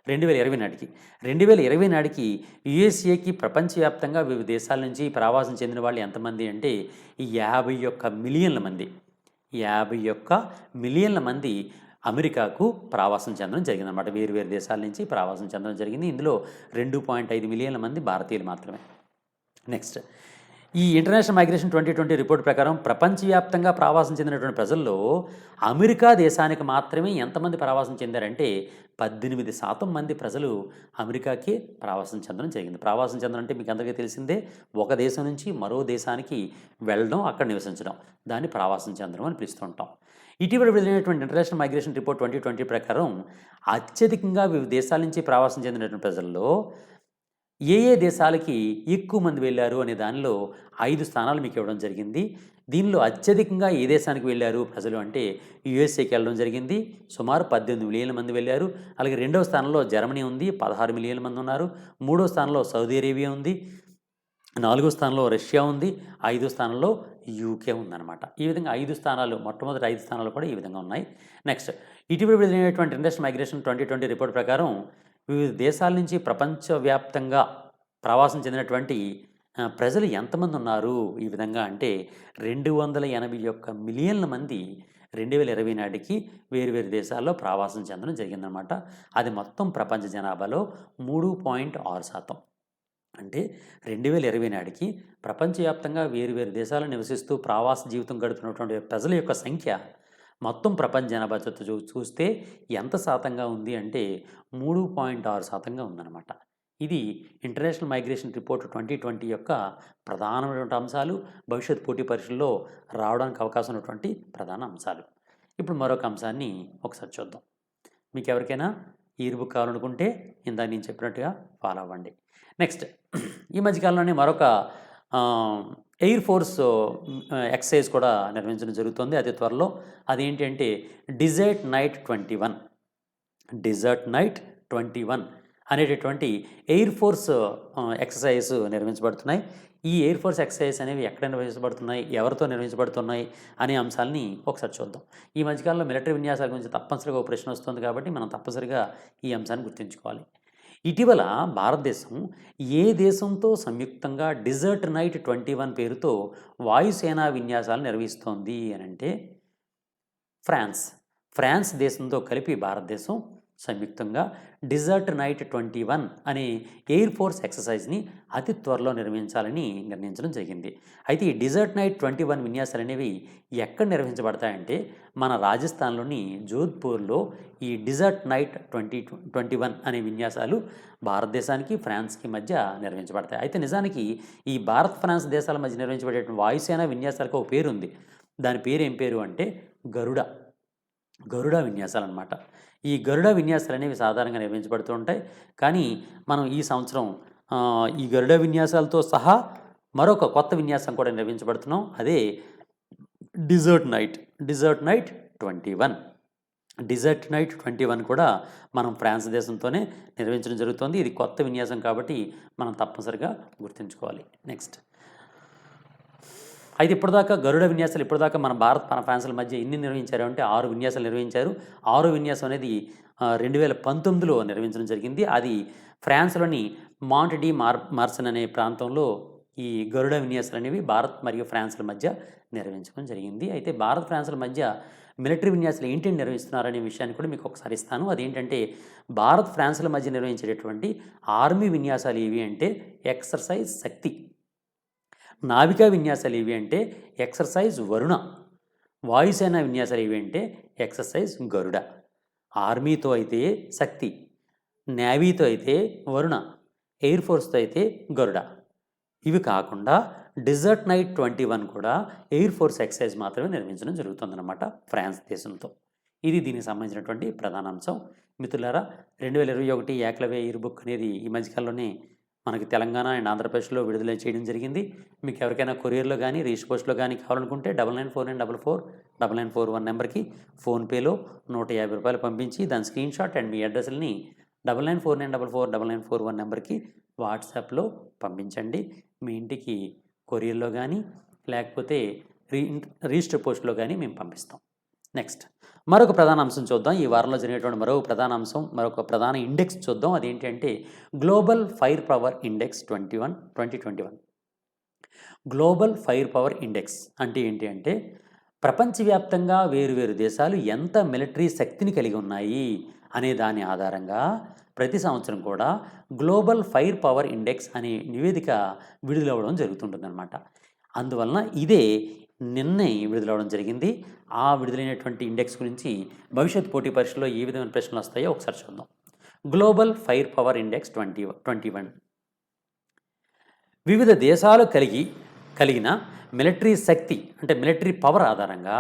Speaker 1: 2020 నాటికి యుఎస్ఏకి ప్రపంచవ్యాప్తంగా వివిధ దేశాల నుంచి ప్రవాసం చెందిన వాళ్ళు ఎంతమంది అంటే 51 మిలియన్ల మంది. 51 మిలియన్ల మంది అమెరికాకు ప్రవాసం చెందడం జరిగిందన్నమాట. వేరు వేరు దేశాల నుంచి ప్రవాసం చెందడం జరిగింది. ఇందులో 2.5 మిలియన్ల మంది భారతీయులు మాత్రమే. నెక్స్ట్, ఈ ఇంటర్నేషనల్ మైగ్రేషన్ 2020 రిపోర్ట్ ప్రకారం ప్రపంచవ్యాప్తంగా ప్రవాసం చెందినటువంటి ప్రజల్లో అమెరికా దేశానికి మాత్రమే ఎంతమంది ప్రవాసం చెందారంటే 18% మంది ప్రజలు అమెరికాకి ప్రవాసం చెందడం జరిగింది. ప్రవాసం చెందడం అంటే మీకు అందరికీ తెలిసిందే, ఒక దేశం నుంచి మరో దేశానికి వెళ్ళడం, అక్కడ నివసించడం, దాన్ని ప్రవాసం చెందడం అని పిలుస్తుంటాం. ఇటీవల విడుదలైనటువంటి ఇంటర్నేషనల్ మైగ్రేషన్ రిపోర్ట్ 2020 ప్రకారం అత్యధికంగా వివిధ దేశాల నుంచి ప్రవాసం చెందినటువంటి ప్రజల్లో ఏ ఏ దేశాలకి ఎక్కువ మంది వెళ్ళారు అనే దానిలో 5 స్థానాలు మీకు ఇవ్వడం జరిగింది. దీనిలో అత్యధికంగా ఏ దేశానికి వెళ్ళారు ప్రజలు అంటే యుఎస్ఏకి వెళ్ళడం జరిగింది. సుమారు 18 మిలియన్ల మంది వెళ్ళారు. అలాగే రెండవ స్థానంలో జర్మనీ ఉంది, 16 మిలియన్ల మంది ఉన్నారు. మూడో స్థానంలో సౌదీ అరేబియా ఉంది. నాలుగో స్థానంలో రష్యా ఉంది. 5వ స్థానంలో యూకే ఉందన్నమాట. ఈ విధంగా 5 స్థానాలు, మొట్టమొదటి 5 స్థానాలు కూడా ఈ విధంగా ఉన్నాయి. నెక్స్ట్, ఇటీవల విడుదలైనటువంటి ఇంటర్నేషనల్ మైగ్రేషన్ 2020 రిపోర్ట్ ప్రకారం వివిధ దేశాల నుంచి ప్రపంచవ్యాప్తంగా ప్రవాసం చెందినటువంటి ప్రజలు ఎంతమంది ఉన్నారు ఈ విధంగా అంటే 281 మిలియన్ల మంది 2020 నాటికి వేరు దేశాల్లో ప్రవాసం చెందడం జరిగిందనమాట. అది మొత్తం ప్రపంచ జనాభాలో 3.6%. అంటే 2020 నాటికి ప్రపంచవ్యాప్తంగా వేరు దేశాల్లో నివసిస్తూ ప్రవాస జీవితం గడుపుతున్నటువంటి ప్రజల యొక్క సంఖ్య మొత్తం ప్రపంచ జనాభా చూస్తే ఎంత శాతంగా ఉంది అంటే 3.6% ఉందన్నమాట. ఇది ఇంటర్నేషనల్ మైగ్రేషన్ రిపోర్ట్ 2020 యొక్క ప్రధానమైనటువంటి అంశాలు, భవిష్యత్ పోటీ పరీక్షల్లో రావడానికి అవకాశం ఉన్నటువంటి ప్రధాన అంశాలు. ఇప్పుడు మరొక అంశాన్ని ఒకసారి చూద్దాం. మీకు ఎవరికైనా ఈ బుక్ కావాలనుకుంటే ఇందాక నేను చెప్పినట్టుగా ఫాలో అవ్వండి. నెక్స్ట్, ఈ మధ్యకాలంలోనే మరొక ఎయిర్ ఫోర్స్ ఎక్సర్సైజ్ కూడా నిర్వహించడం జరుగుతుంది అతి త్వరలో. అదేంటి అంటే డిజర్ట్ నైట్ 21 అనేటటువంటి ఎయిర్ ఫోర్స్ ఎక్సర్సైజ్ నిర్వహించబడుతున్నాయి. ఈ ఎయిర్ ఫోర్స్ ఎక్సర్సైజ్ అనేవి ఎక్కడ నిర్వహించబడుతున్నాయి, ఎవరితో నిర్వహించబడుతున్నాయి అనే అంశాలని ఒకసారి చూద్దాం. ఈ మధ్యకాలంలో మిలిటరీ విన్యాసాల గురించి తప్పనిసరిగా ఒక ప్రశ్న వస్తుంది కాబట్టి మనం తప్పనిసరిగా ఈ అంశాన్ని గుర్తుంచుకోవాలి. ఇటీవల భారతదేశం ఏ దేశంతో సంయుక్తంగా డిజర్ట్ నైట్ 21 పేరుతో వాయుసేనా విన్యాసాలు నిర్వహిస్తోంది అని అంటే ఫ్రాన్స్ దేశంతో కలిపి భారతదేశం సంయుక్తంగా డిజర్ట్ నైట్ 21 అనే ఎయిర్ ఫోర్స్ ఎక్సర్సైజ్ని అతి త్వరలో నిర్వహించాలని నిర్ణయించడం జరిగింది. అయితే ఈ డిజర్ట్ నైట్ 21 విన్యాసాలు అనేవి ఎక్కడ నిర్వహించబడతాయంటే మన రాజస్థాన్లోని జోధ్పూర్లో ఈ డిజర్ట్ నైట్ 2021 అనే విన్యాసాలు భారతదేశానికి ఫ్రాన్స్కి మధ్య నిర్వహించబడతాయి. అయితే నిజానికి ఈ భారత్ ఫ్రాన్స్ దేశాల మధ్య నిర్వహించబడేటువంటి వాయుసేన విన్యాసాలకు ఒక పేరు ఉంది. దాని పేరు ఏం పేరు అంటే గరుడ విన్యాసాలు అన్నమాట. ఈ గరుడ విన్యాసాలు అనేవి సాధారణంగా నిర్వహించబడుతూ ఉంటాయి. కానీ మనం ఈ సంవత్సరం ఈ గరుడ విన్యాసాలతో సహా మరొక కొత్త విన్యాసం కూడా నిర్వహించబడుతున్నాం. అదే డిజర్ట్ నైట్ 21. డిజర్ట్ నైట్ 21 కూడా మనం ఫ్రాన్స్ దేశంతోనే నిర్వహించడం జరుగుతుంది. ఇది కొత్త విన్యాసం కాబట్టి మనం తప్పనిసరిగా గుర్తుంచుకోవాలి. నెక్స్ట్, అయితే ఇప్పటిదాకా గరుడ విన్యాసాలు మన ఫ్రాన్స్ల మధ్య ఎన్ని నిర్వహించారు అంటే 6 విన్యాసాలు నిర్వహించారు. 6 విన్యాసం అనేది 2019లో నిర్వహించడం జరిగింది. అది ఫ్రాన్స్లోని మాంట్ డి మార్సన్ అనే ప్రాంతంలో ఈ గరుడ విన్యాసాలు అనేవి భారత్ మరియు ఫ్రాన్స్ల మధ్య నిర్వహించడం జరిగింది. అయితే భారత్ ఫ్రాన్స్ల మధ్య మిలిటరీ విన్యాసాలు ఏంటి నిర్వహిస్తున్నారనే విషయాన్ని కూడా మీకు ఒకసారి ఇస్తాను. అదేంటంటే భారత్ ఫ్రాన్స్ల మధ్య నిర్వహించేటటువంటి ఆర్మీ విన్యాసాలు ఏవి అంటే ఎక్సర్సైజ్ శక్తి, నావికా విన్యాసాలు ఏవి అంటే ఎక్సర్సైజ్ వరుణ, వాయుసేన విన్యాసాలు ఏవి అంటే ఎక్సర్సైజ్ గరుడ. ఆర్మీతో అయితే శక్తి, నేవీతో అయితే వరుణ, ఎయిర్ ఫోర్స్తో అయితే గరుడ. ఇవి కాకుండా డిజర్ట్ నైట్ 21 కూడా ఎయిర్ ఫోర్స్ ఎక్సర్సైజ్ మాత్రమే నిర్వహించడం జరుగుతుందన్నమాట ఫ్రాన్స్ దేశంతో. ఇది దీనికి సంబంధించినటువంటి ప్రధాన అంశం. మిత్రులారా, 2021 ఏకలవ్య ఎయిర్ బుక్ అనేది ఈ మధ్యకాలంలోనే మనకి తెలంగాణ అండ్ ఆంధ్రప్రదేశ్లో విడుదల చేయడం జరిగింది. మీకు ఎవరికైనా కొరియర్లో కానీ రిజిస్టర్ పోస్ట్లో కానీ కావాలనుకుంటే 9949449941 నెంబర్కి ఫోన్పేలో ₹150 పంపించి దాని స్క్రీన్ షాట్ అండ్ మీ అడ్రస్ని 9949449941 నెంబర్కి వాట్సాప్లో పంపించండి. మీ ఇంటికి కొరియర్లో కానీ లేకపోతే రిజిస్టర్ పోస్ట్లో కానీ మేము పంపిస్తాం. నెక్స్ట్, మరొక ప్రధాన అంశం చూద్దాం. ఈ వారంలో జరిగినటువంటి మరొక ప్రధాన ఇండెక్స్ చూద్దాం. అదేంటి అంటే global fire power index 2021. Global fire power index అంటే ఏంటి అంటే ప్రపంచవ్యాప్తంగా వేరు దేశాలు ఎంత మిలిటరీ శక్తిని కలిగి ఉన్నాయి అనే దాని ఆధారంగా ప్రతి సంవత్సరం కూడా గ్లోబల్ ఫైర్ పవర్ ఇండెక్స్ అనే నివేదిక విడుదలవ్వడం జరుగుతుంటుందన్నమాట. అందువలన ఇదే నిన్నే విడుదలవ్వడం జరిగింది. ఆ విడుదలైనటువంటి ఇండెక్స్ గురించి భవిష్యత్ పోటీ పరీక్షల్లో ఏ విధమైన ప్రశ్నలు వస్తాయో ఒకసారి చూద్దాం. గ్లోబల్ ఫైర్ పవర్ ఇండెక్స్ 2021 వివిధ దేశాలు కలిగిన మిలిటరీ శక్తి అంటే మిలిటరీ పవర్ ఆధారంగా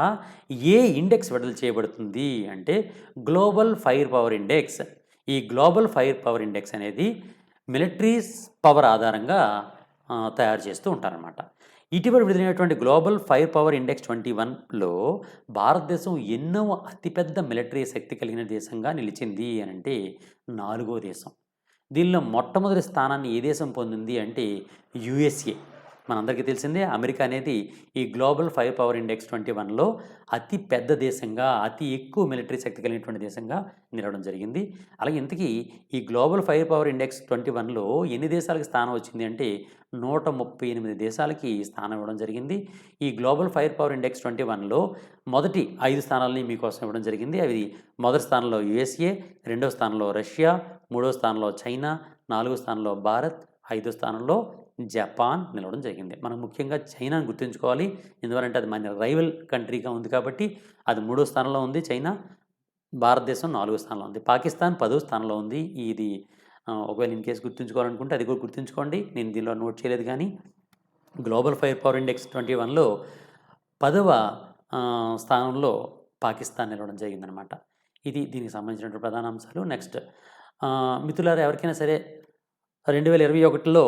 Speaker 1: ఏ ఇండెక్స్ విడుదల చేయబడుతుంది అంటే గ్లోబల్ ఫైర్ పవర్ ఇండెక్స్. ఈ గ్లోబల్ ఫైర్ పవర్ ఇండెక్స్ అనేది మిలిటరీ పవర్ ఆధారంగా తయారు చేస్తూ ఉంటారన్నమాట. ఇటీవల విడుదలైనటువంటి గ్లోబల్ ఫైర్ పవర్ ఇండెక్స్ 21లో భారతదేశం ఎన్నో అతిపెద్ద మిలిటరీ శక్తి కలిగిన దేశంగా నిలిచింది అని అంటే 4వ దేశం. దీనిలో మొట్టమొదటి స్థానాన్ని ఏ దేశం పొందింది అంటే యుఎస్ఏ. మనందరికీ తెలిసిందే అమెరికా అనేది ఈ గ్లోబల్ ఫైర్ పవర్ ఇండెక్స్ 21లో అతి పెద్ద దేశంగా, అతి ఎక్కువ మిలిటరీ శక్తి కలిగినటువంటి దేశంగా నిలవడం జరిగింది. అలాగే ఇంతకీ ఈ గ్లోబల్ ఫైర్ పవర్ ఇండెక్స్ 21లో ఎన్ని దేశాలకు స్థానం వచ్చింది అంటే 138 దేశాలకి స్థానం ఇవ్వడం జరిగింది. ఈ గ్లోబల్ ఫైర్ పవర్ ఇండెక్స్ 21లో మొదటి 5 స్థానాలని మీకోసం ఇవ్వడం జరిగింది. అవి మొదటి స్థానంలో యుఎస్ఏ, రెండవ స్థానంలో రష్యా, మూడవ స్థానంలో చైనా, 4వ స్థానంలో భారత్, 5వ స్థానంలో జపాన్ నిలవడం జరిగింది. మనం ముఖ్యంగా చైనాను గుర్తుంచుకోవాలి. ఎందువలంటే అది మన రైవల్ కంట్రీగా ఉంది కాబట్టి అది 3వ స్థానంలో ఉంది చైనా. భారతదేశం 4వ స్థానంలో ఉంది. పాకిస్తాన్ 10వ స్థానంలో ఉంది. ఇది ఒకవేళ ఇన్ కేసు గుర్తుంచుకోవాలనుకుంటే అది కూడా గుర్తుంచుకోండి. నేను దీనిలో నోట్ చేయలేదు కానీ గ్లోబల్ ఫైర్ పవర్ ఇండెక్స్ 21లో 10వ స్థానంలో పాకిస్తాన్ నిలవడం జరిగిందనమాట. ఇది దీనికి సంబంధించినటువంటి ప్రధాన అంశాలు. నెక్స్ట్ మిత్రులారా, ఎవరికైనా సరే 2021లో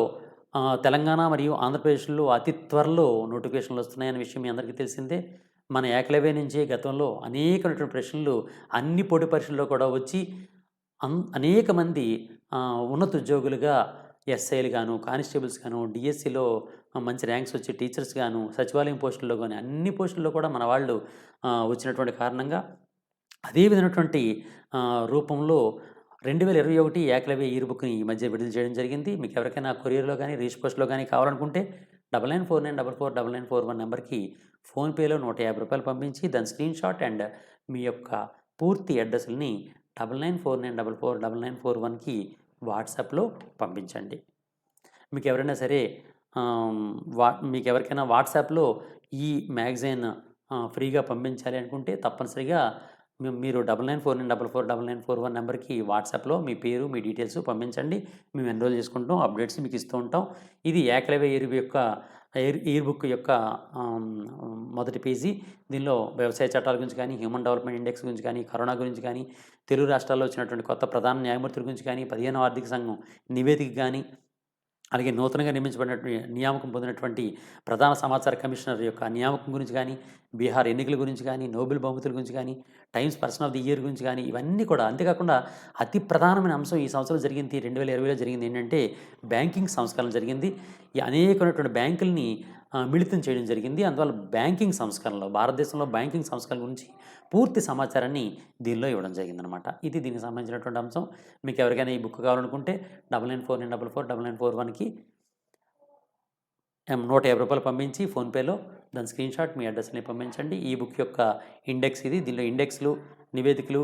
Speaker 1: తెలంగాణ మరియు ఆంధ్రప్రదేశ్లో అతి త్వరలో నోటిఫికేషన్లు వస్తున్నాయనే విషయం మీ అందరికీ తెలిసిందే. మన ఏకలవ్య నుంచి గతంలో అనేకమైనటువంటి ప్రశ్నలు అన్ని పోటీ పరీక్షల్లో కూడా వచ్చి అనేక మంది ఉన్నత ఉద్యోగులుగా ఎస్ఐలు గాను, కానిస్టేబుల్స్ గాను, డిఎస్సిలో మంచి ర్యాంక్స్ వచ్చి టీచర్స్ గాను, సచివాలయం పోస్టుల్లో కానీ అన్ని పోస్టుల్లో కూడా మన వాళ్ళు వచ్చినటువంటి కారణంగా అదే విధమైనటువంటి రూపంలో 2021 ఏకలవ్య ఇయర్ బుక్ని ఈ మధ్య విడుదల చేయడం జరిగింది. మీకు ఎవరికైనా కొరియర్లో కానీ రీచ్ పోస్ట్లో కానీ కావాలనుకుంటే 9949449941 నెంబర్కి ఫోన్పేలో ₹150 పంపించి దాని స్క్రీన్ షాట్ అండ్ మీ యొక్క పూర్తి అడ్రస్ని 9949449941కి వాట్సాప్లో పంపించండి. మీకు ఎవరైనా సరే మీకు ఎవరికైనా వాట్సాప్లో ఈ మ్యాగజైన్ ఫ్రీగా పంపించాలి అనుకుంటే తప్పనిసరిగా మీరు 9949449941 నెంబర్కి వాట్సాప్లో మీ పేరు, మీ డీటెయిల్స్ పంపించండి. మేము ఎన్రోల్ చేసుకుంటాం, అప్డేట్స్ మీకు ఇస్తూ ఉంటాం. ఇది ఏకలవ్య ఇయర్ బుక్ యొక్క మొదటి పేజీ. దీనిలో వ్యవసాయ చట్టాల గురించి కానీ, హ్యూమన్ డెవలప్మెంట్ ఇండెక్స్ గురించి కానీ, కరోనా గురించి కానీ, తెలుగు రాష్ట్రాల్లో వచ్చినటువంటి కొత్త ప్రధాన న్యాయమూర్తుల గురించి కానీ, 15వ ఆర్థిక సంఘం నివేదిక కానీ, అలాగే నూతనంగా నియమించబడినటువంటి నియామకం పొందినటువంటి ప్రధాన సమాచార కమిషనర్ యొక్క నియామకం గురించి కానీ, బీహార్ ఎన్నికల గురించి కానీ, నోబెల్ బహుమతుల గురించి కానీ, times person of the year గురించి కానీ, ఇవన్నీ కూడా. అంతేకాకుండా అతి ప్రధానమైన అంశం ఈ సంవత్సరం జరిగింది, 2020లో జరిగింది ఏంటంటే బ్యాంకింగ్ సంస్కరణ జరిగింది. ఈ అనేకమైనటువంటి బ్యాంకుల్ని మిళితం చేయడం జరిగింది. అందువల్ల బ్యాంకింగ్ సంస్కరణలో, భారతదేశంలో బ్యాంకింగ్ సంస్కరణ గురించి పూర్తి సమాచారాన్ని దీనిలో ఇవ్వడం జరిగిందనమాట. ఇది దీనికి సంబంధించినటువంటి అంశం. మీకు ఎవరికైనా ఈ బుక్ కావాలనుకుంటే 9949449941కి ₹150 పంపించి ఫోన్పేలో దాని స్క్రీన్ షాట్ మీ అడ్రస్ని పంపించండి. ఈ బుక్ యొక్క ఇండెక్స్ ఇది. దీనిలో ఇండెక్స్లు, నివేదికలు,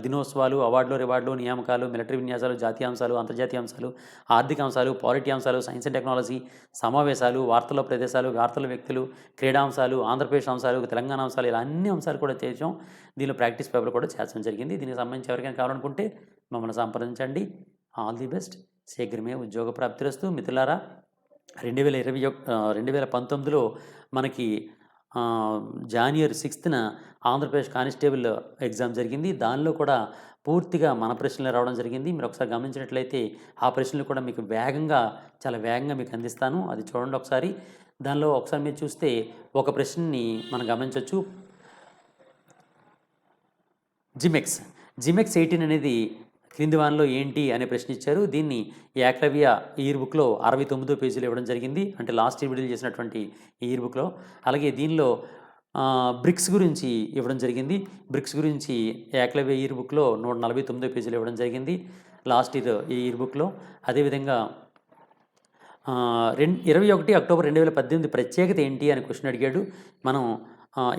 Speaker 1: దినోత్సవాలు, అవార్డులు, రివార్డులు, నియామకాలు, మిలిటరీ విన్యాసాలు, జాతీయ అంశాలు, అంతర్జాతీయ అంశాలు, ఆర్థిక అంశాలు, పాలిటీ అంశాలు, సైన్స్ అండ్ టెక్నాలజీ, సమావేశాలు, వార్తల ప్రదేశాలు, వార్తల వ్యక్తులు, క్రీడా అంశాలు, ఆంధ్రప్రదేశ్ అంశాలు, తెలంగాణ అంశాలు, ఇలా అన్ని అంశాలు కూడా చేసాం. దీనిలో ప్రాక్టీస్ పేపర్ కూడా చేర్చడం జరిగింది. దీనికి సంబంధించి ఎవరికైనా కావాలనుకుంటే మమ్మల్ని సంప్రదించండి. All the best. శీఘ్రమే ఉద్యోగ ప్రాప్తిరస్తు. మిత్రులారా, 2019లో మనకి జనవరి 6న ఆంధ్రప్రదేశ్ కానిస్టేబుల్ ఎగ్జామ్ జరిగింది. దానిలో కూడా పూర్తిగా మన ప్రశ్నలు రావడం జరిగింది. మీరు ఒకసారి గమనించినట్లయితే ఆ ప్రశ్నలు కూడా మీకు చాలా వేగంగా మీకు అందిస్తాను. అది చూడండి ఒకసారి. దానిలో ఒకసారి మీరు చూస్తే ఒక ప్రశ్నని మనం గమనించవచ్చు. జిమెక్స్ 18 అనేది క్రింది వానలో ఏంటి అనే ప్రశ్న ఇచ్చారు. దీన్ని ఏకలవ్య ఇయర్ బుక్లో 69వ పేజీలో ఇవ్వడం జరిగింది. అంటే లాస్ట్ ఇయర్ విడుదల చేసినటువంటి ఇయర్ బుక్లో. అలాగే దీనిలో బ్రిక్స్ గురించి ఇవ్వడం జరిగింది. బ్రిక్స్ గురించి ఏకలవ్య ఇయర్ బుక్లో 149వ పేజీలో ఇవ్వడం జరిగింది లాస్ట్ ఇయర్ బుక్లో. అదేవిధంగా 21 అక్టోబర్ 2018 ప్రత్యేకత ఏంటి అని క్వశ్చన్ అడిగాడు. మనం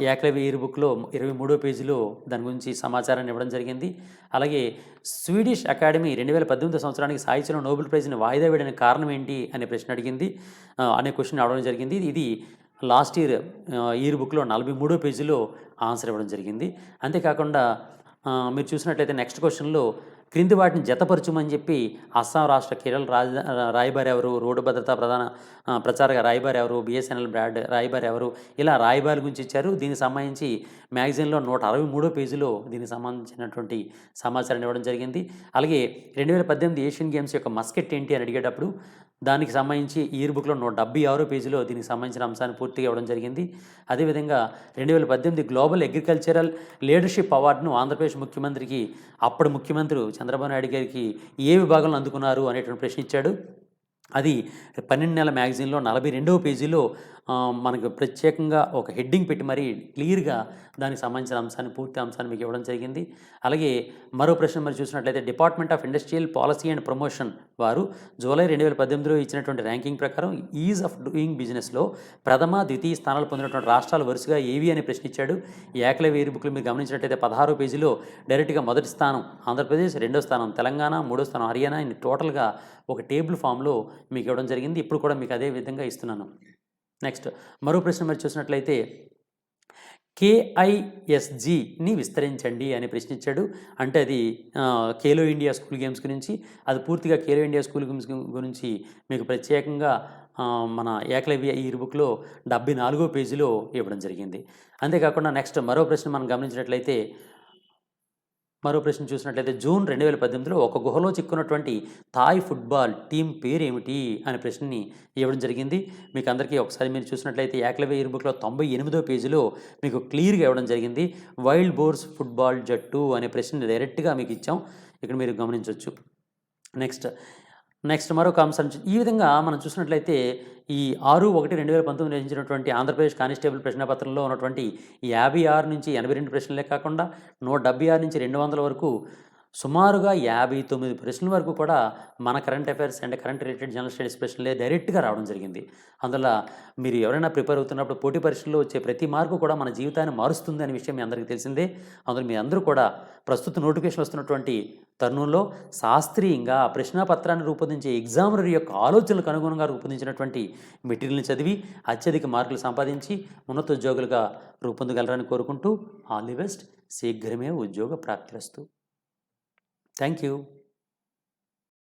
Speaker 1: ఏకలవ్య ఇయర్ బుక్లో 23వ పేజీలో దాని గురించి సమాచారాన్ని ఇవ్వడం జరిగింది. అలాగే స్వీడిష్ అకాడమీ 2018 సంవత్సరానికి సాహిత్యంలో నోబెల్ ప్రైజ్ని వాయిదా వేయడానికి కారణం ఏంటి అనే ప్రశ్న అడిగింది, అనే క్వశ్చన్ అడగడం జరిగింది. ఇది లాస్ట్ ఇయర్ ఇయర్ బుక్లో 43వ పేజీలో ఆన్సర్ ఇవ్వడం జరిగింది. అంతేకాకుండా మీరు చూసినట్లయితే నెక్స్ట్ క్వశ్చన్లో క్రింది వాటిని జతపరచుమని చెప్పి అస్సాం రాష్ట్ర కేరళ రాయబారి ఎవరు, రోడ్డు భద్రతా ప్రచారక రాయబారి ఎవరు, బిఎస్ఎన్ఎల్ బ్రాడ్ రాయబారి ఎవరు, ఇలా రాయబారి గురించి ఇచ్చారు. దీనికి సంబంధించి మ్యాగజైన్లో 163వ పేజీలో దీనికి సంబంధించినటువంటి సమాచారాన్ని ఇవ్వడం జరిగింది. అలాగే 2018 ఏషియన్ గేమ్స్ యొక్క మస్కెట్ ఏంటి అని అడిగేటప్పుడు దానికి సంబంధించి ఇయర్ బుక్లో 176వ పేజీలో దీనికి సంబంధించిన అంశాన్ని పూర్తిగా ఇవ్వడం జరిగింది. అదేవిధంగా 2018 గ్లోబల్ అగ్రికల్చరల్ లీడర్షిప్ అవార్డును ఆంధ్రప్రదేశ్ ముఖ్యమంత్రికి అప్పటి ముఖ్యమంత్రి చంద్రబాబు నాయుడు గారికి ఏ విభాగంలో అందుకున్నారు అనేటువంటి ప్రశ్న ఇచ్చాడు. అది 12 నెలల మ్యాగజైన్లో 42వ పేజీలో మనకు ప్రత్యేకంగా ఒక హెడ్డింగ్ పెట్టి మరీ క్లియర్గా దానికి సంబంధించిన అంశాన్ని, పూర్తి అంశాన్ని మీకు ఇవ్వడం జరిగింది. అలాగే మరో ప్రశ్న మరి చూసినట్లయితే department of industrial policy and promotion వారు జూలై 2018లో ఇచ్చినటువంటి ర్యాంకింగ్ ప్రకారం ఈజ్ ఆఫ్ డూయింగ్ బిజినెస్లో ప్రథమ, ద్వితీయ స్థానాలు పొందినటువంటి రాష్ట్రాలు వరుసగా ఏవి అని ప్రశ్న ఇచ్చాడు. ఏకలవ్య ఇయర్ బుక్లో మీరు గమనించినట్లయితే 16వ పేజీలో డైరెక్ట్గా మొదటి స్థానం ఆంధ్రప్రదేశ్, రెండో స్థానం తెలంగాణ, మూడో స్థానం హర్యానా, ఇన్ని టోటల్గా ఒక టేబుల్ ఫామ్లో మీకు ఇవ్వడం జరిగింది. ఇప్పుడు కూడా మీకు అదే విధంగా ఇస్తున్నాను. నెక్స్ట్ మరో ప్రశ్న మరి చూసినట్లయితే KISGని విస్తరించండి అని ప్రశ్నించాడు. అంటే అది ఖేలో ఇండియా స్కూల్ గేమ్స్ గురించి, అది పూర్తిగా ఖేలో ఇండియా స్కూల్ గేమ్స్ గురించి మీకు ప్రత్యేకంగా మన ఏకలవ్య ఇయర్ బుక్లో 74వ పేజీలో ఇవ్వడం జరిగింది. అంతేకాకుండా నెక్స్ట్ మరో ప్రశ్న మనం గమనించినట్లయితే జూన్ 2018లో ఒక గుహలో చిక్కున్నటువంటి థాయ్ ఫుట్బాల్ టీం పేరు ఏమిటి అనే ప్రశ్నని ఇవ్వడం జరిగింది. మీకు అందరికీ ఒకసారి మీరు చూసినట్లయితే ఏకలవ్య ఇయర్ బుక్లో 98వ పేజీలో మీకు క్లియర్గా ఇవ్వడం జరిగింది. వైల్డ్ బోర్స్ ఫుట్బాల్ జట్టు అనే ప్రశ్నని డైరెక్ట్గా మీకు ఇచ్చాం, ఇక్కడ మీరు గమనించవచ్చు. నెక్స్ట్ మరొక అంశం, ఈ విధంగా మనం చూసినట్లయితే ఈ 6/1/2019 రచించినటువంటి ఆంధ్రప్రదేశ్ కానిస్టేబుల్ ప్రశ్నపత్రంలో ఉన్నటువంటి 56 నుంచి 82 ప్రశ్నలే కాకుండా 176 నుంచి 200 వరకు సుమారుగా 59 ప్రశ్నల వరకు కూడా మన current affairs and current related general studies ప్రశ్నలే డైరెక్ట్గా రావడం జరిగింది. అందువల్ల మీరు ఎవరైనా ప్రిపేర్ అవుతున్నప్పుడు పోటీ పరీక్షల్లో వచ్చే ప్రతి మార్కు కూడా మన జీవితాన్ని మారుస్తుంది అనే విషయం మీ అందరికీ తెలిసిందే. అందులో మీ అందరూ కూడా ప్రస్తుత నోటిఫికేషన్ వస్తున్నటువంటి తరుణంలో శాస్త్రీయంగా ప్రశ్నాపత్రాన్ని రూపొందించే ఎగ్జామినర్ యొక్క ఆలోచనలకు అనుగుణంగా రూపొందించినటువంటి మెటీరియల్ని చదివి అత్యధిక మార్కులు సంపాదించి ఉన్నత ఉద్యోగులుగా రూపొందగలరని కోరుకుంటూ ఆల్ ది బెస్ట్. శీఘ్రమే ఉద్యోగ ప్రాప్తిరస్తు. Thank you.